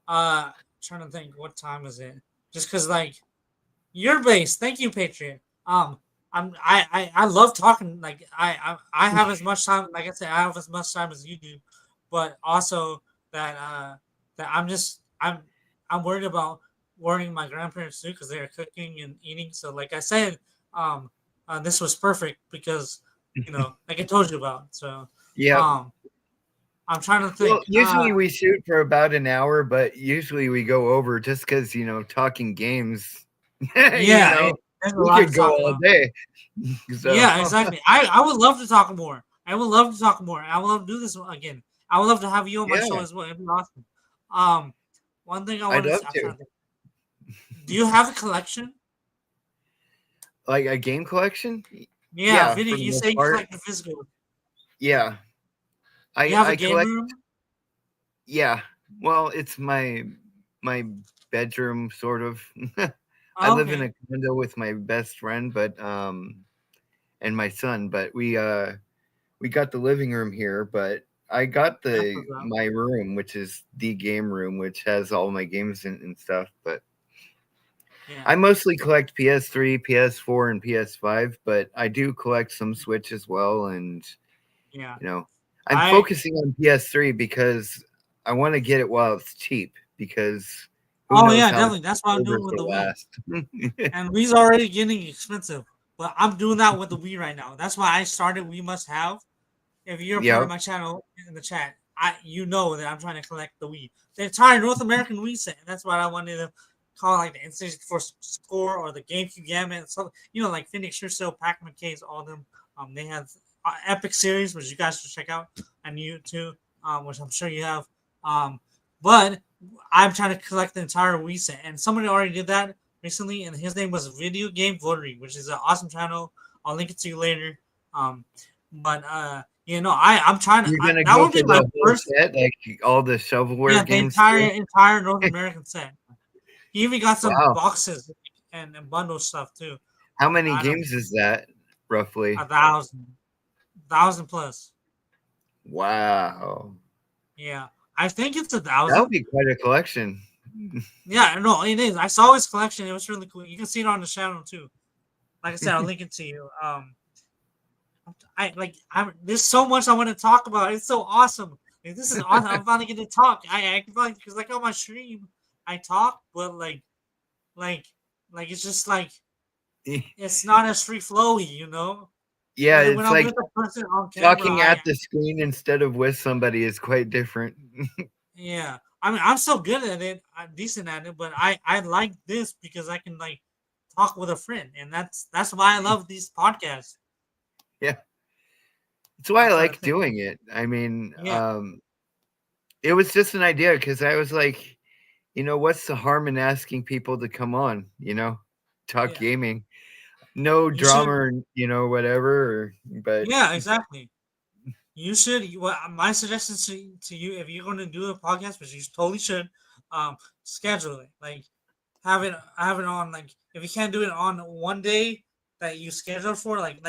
Trying to think, what time is it? Just because, like, you're based. Thank you, Patriot. I love talking. Like, I have as much time. Like I said, I have as much time as you do, but also that I'm worried about worrying my grandparents too, because they're cooking and eating. So, like I said, this was perfect because like I told you about. So, Yeah. um, I'm trying to Well, think. usually we shoot for about an hour, but usually we go over just because, talking games, Yeah, there's a we lot could to go talk all about. day. So, Yeah, exactly. I would love to talk more. I would love to talk more. I would love to do this again. I would love to have you on my show yeah, as well. It'd be awesome. Um, One thing I I'd wanted love to, I'm to. trying to think. Do you have a collection? Like a game collection? Yeah, Yeah, video. for the You most say you part. collect the physical. Yeah. You I have a I game collect, room? yeah. Well, it's my bedroom sort of. I Oh, live in okay. a condo with my best friend, but and my son, but we got the living room here, but I got That's the what's up. my room, which is the game room, which has all my games and stuff. But Yeah, I mostly collect PS3, PS4, and PS5, but I do collect some Switch as well. And yeah. you know, I'm I. focusing on PS3 because I want to get it while it's cheap. Because who Oh knows yeah, how long definitely. That's what I'm doing servers with the will Wii. last? And Wii's already getting expensive, but I'm doing that with the Wii right now. That's why I started We Must Have. If you're a part of Yep. my channel in the chat, you know that I'm trying to collect the Wii, the entire North American Wii set. And that's what I wanted to call like the N64 score or the GameCube Gamut. So like Phoenix Yourself, Pac-Man Case, all of them. They have Epic series, which you guys should check out on YouTube. which I'm sure you have. Um, but I'm trying to collect the entire Wii set, and somebody already did that recently, and his name was Video Game Votary, which is an awesome channel. I'll link it to you later. Um, but I'm trying to. You're gonna That go would for be my the whole first. set, like all the Yeah, shovelware the games too. entire North American set. He even got some Wow. boxes and bundle stuff too. How many I don't games is that roughly? 1,000 plus. Wow. Yeah, I think it's a That would thousand. be quite a collection. Yeah, no, it is. I saw his collection. It was really cool. You can see it on the channel too. Like I said, I'll link it to you. There's so much I want to talk about. It's so awesome. Like, this is awesome. I'm finally getting to talk. I can finally because like on my stream, I talk, but like it's just like it's not as free flowy, you know. Yeah, When it's I'm like with a person on camera, talking at the screen instead of with somebody is quite different. yeah. I mean, I'm so good at it. I'm decent at it, but I like this because I can like talk with a friend, and that's why I love these podcasts. Yeah. That's why I'm I trying to like think. doing it. I mean, Yeah, it was just an idea because I was like, what's the harm in asking people to come on, talk yeah. gaming? No You should. drama or, whatever. But Yeah, exactly. You should. My suggestion to you, if you're going to do a podcast, which you totally should, schedule it. Like have it on like if you can't do it on one day that you schedule for, like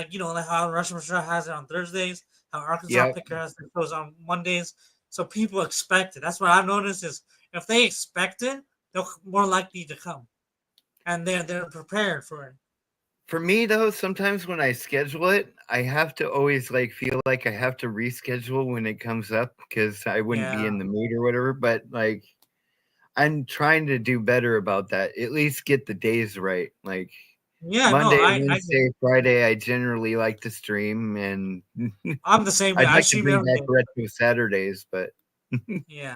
how Russian Restaurant has it on Thursdays, how Arkansas yeah, Picker has their shows on Mondays, so people expect it. That's what I've noticed is if they expect it, they're more likely to come, and they're prepared for it. for me though, sometimes when I schedule it, I have to always like feel like I have to reschedule when it comes up because I wouldn't be Yeah, in the mood or whatever. But like I'm trying to do better about that. At least get the days right. Like yeah. No, Monday, I Wednesday, Friday, I generally like to stream, and I'm the same way. I'd I like to stream bring every back day. retro Saturdays, but Yeah.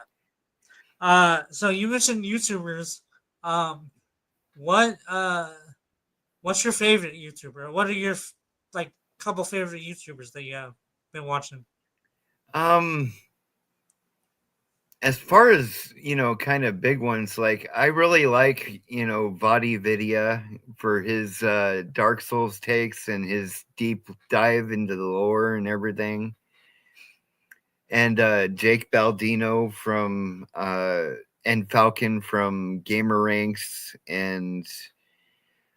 So you mentioned YouTubers. Um, what what's your favorite YouTuber? What are your like couple favorite YouTubers that you have been watching? um, as far as kind of big ones, like I really like Vadi Vidya for his Dark Souls takes and his deep dive into the lore and everything, and Jake Baldino from and Falcon from Gamer Ranks, and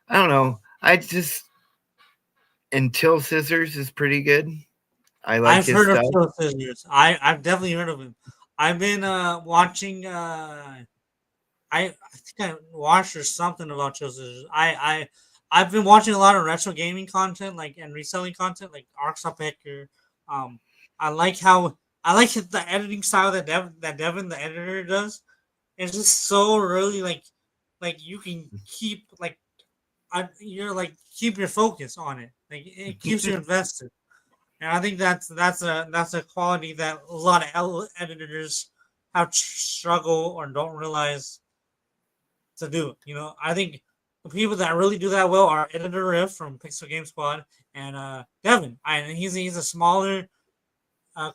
I don't know. I just Until Scissors is pretty good. I like I've his heard of stuff. Phil Scissors. I've definitely heard of him. I've been watching. I think I watched or something about Phil Scissors. I've been watching a lot of retro gaming content, like and reselling content, like Arkansas Picker. Um, I like the editing style that Devin the editor does. It's just so really like you can keep you're like keep your focus on it. Like it keeps you invested. And I think that's a quality that a lot of editors have struggle or don't realize to do. I think the people that really do that well are Editor Riff from Pixel Game Squad and Devin. And he's a smaller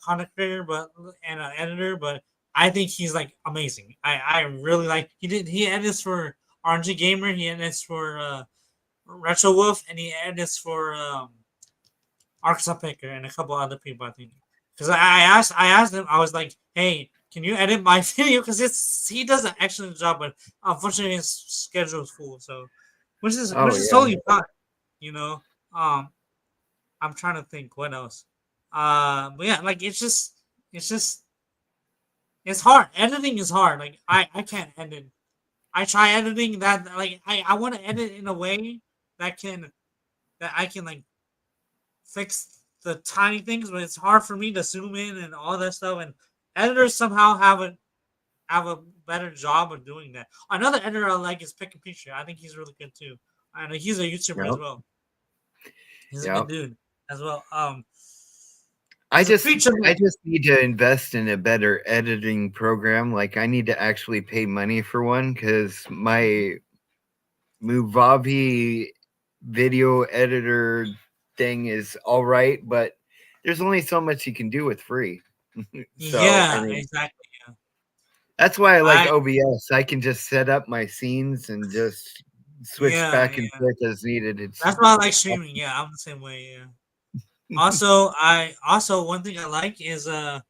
content creator, but and an editor, but I think he's like amazing. I really like he edits for RNG Gamer, he edits for Retro Wolf, and he edits for Arkansas Picker and a couple other people. I think because I asked him, I was like, hey, can you edit my video? Because he does an excellent job, but unfortunately his schedule is full. So which is Oh which is yeah. totally fine. You know, um, I'm trying to think what else. But yeah, like it's just it's hard. Editing is hard. Like I can't edit. I try editing that like I want to edit in a way that can that I can like fix the tiny things, but it's hard for me to zoom in and all that stuff. And editors somehow have a better job of doing that. Another editor I like is Pick a Picture. I think he's really good too. I know he's a YouTuber as Yep. well. He's a good Yep. dude as well. I He's a just feature. I just need to invest in a better editing program. Like I need to actually pay money for one because my Movavi video editor thing is all right, but there's only so much you can do with free. So I Yeah, mean, exactly. Yeah. that's why I like I OBS. I can just set up my scenes and just switch yeah, back and yeah. forth as needed. It's That's why I like streaming. Yeah, I'm the same way. Yeah. Also one thing I like is I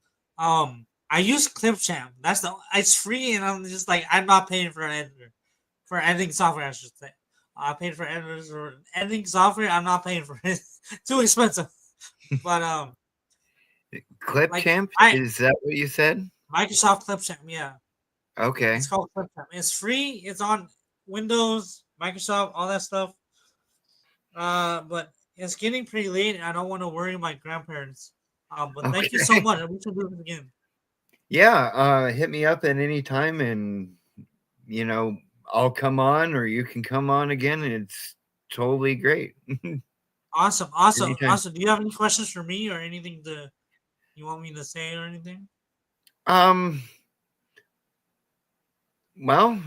use Clipchamp. That's the it's free and I'm just like I'm not paying for an editor for editing software. I should say. I paid for editors or editing software. I'm not paying for it. Too expensive. But Clip like Champ. I Is that what you said? Microsoft Clipchamp. Yeah, Okay. it's called Clipchamp. It's free. It's on Windows, Microsoft, all that stuff. But it's getting pretty late, and I don't want to worry my grandparents. But thank you so Okay. much. We should do this again. Yeah. Hit me up at any time, and you know I'll come on, or you can come on again. And it's totally great. Awesome, awesome, Anytime. awesome. Do you have any questions for me or anything to you want me to say or anything? Um. Well.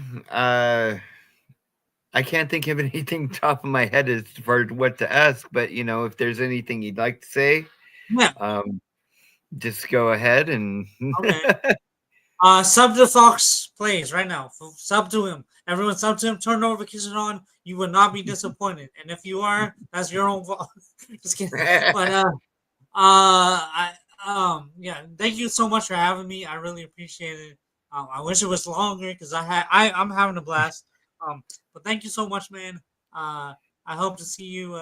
I can't think of anything top of my head as far as what to ask, but if there's anything you'd like to say, Yeah. um, just go ahead and Okay. Sub to Fox plays right now. Sub to him. Everyone sub to him. Turn notification on. You will not be disappointed. And if you are, that's your own fault. Just kidding. But I yeah. Thank you so much for having me. I really appreciate it. I wish it was longer because I'm having a blast. But thank you so much, man. I hope to see you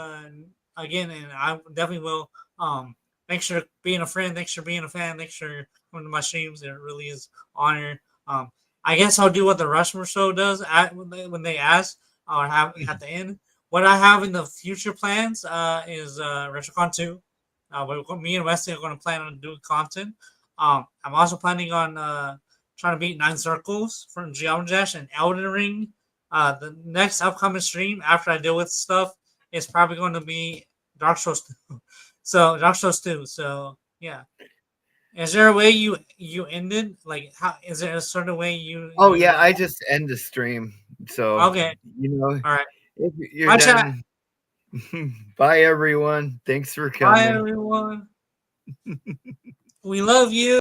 again, and I definitely will. Thanks for being a friend. Thanks for being a fan. Thanks for coming to my streams. It really is honor. I guess I'll do what the Rushmore show does when they ask or have at the end. What I have in the future plans is RetroCon 2. Me and Wesley are going to plan on doing content. I'm also planning on trying to beat 9 Circles from Geometry Dash and Elden Ring. The next upcoming stream after I deal with stuff is probably going to be Dark Souls 2. So Dark Souls 2. So yeah. Is there a way you ended? Like how is there a certain way Oh you yeah, I just end the stream. So okay. you know, All right. if you're Bye chat. done, bye everyone. Thanks for Bye coming. everyone. We love you.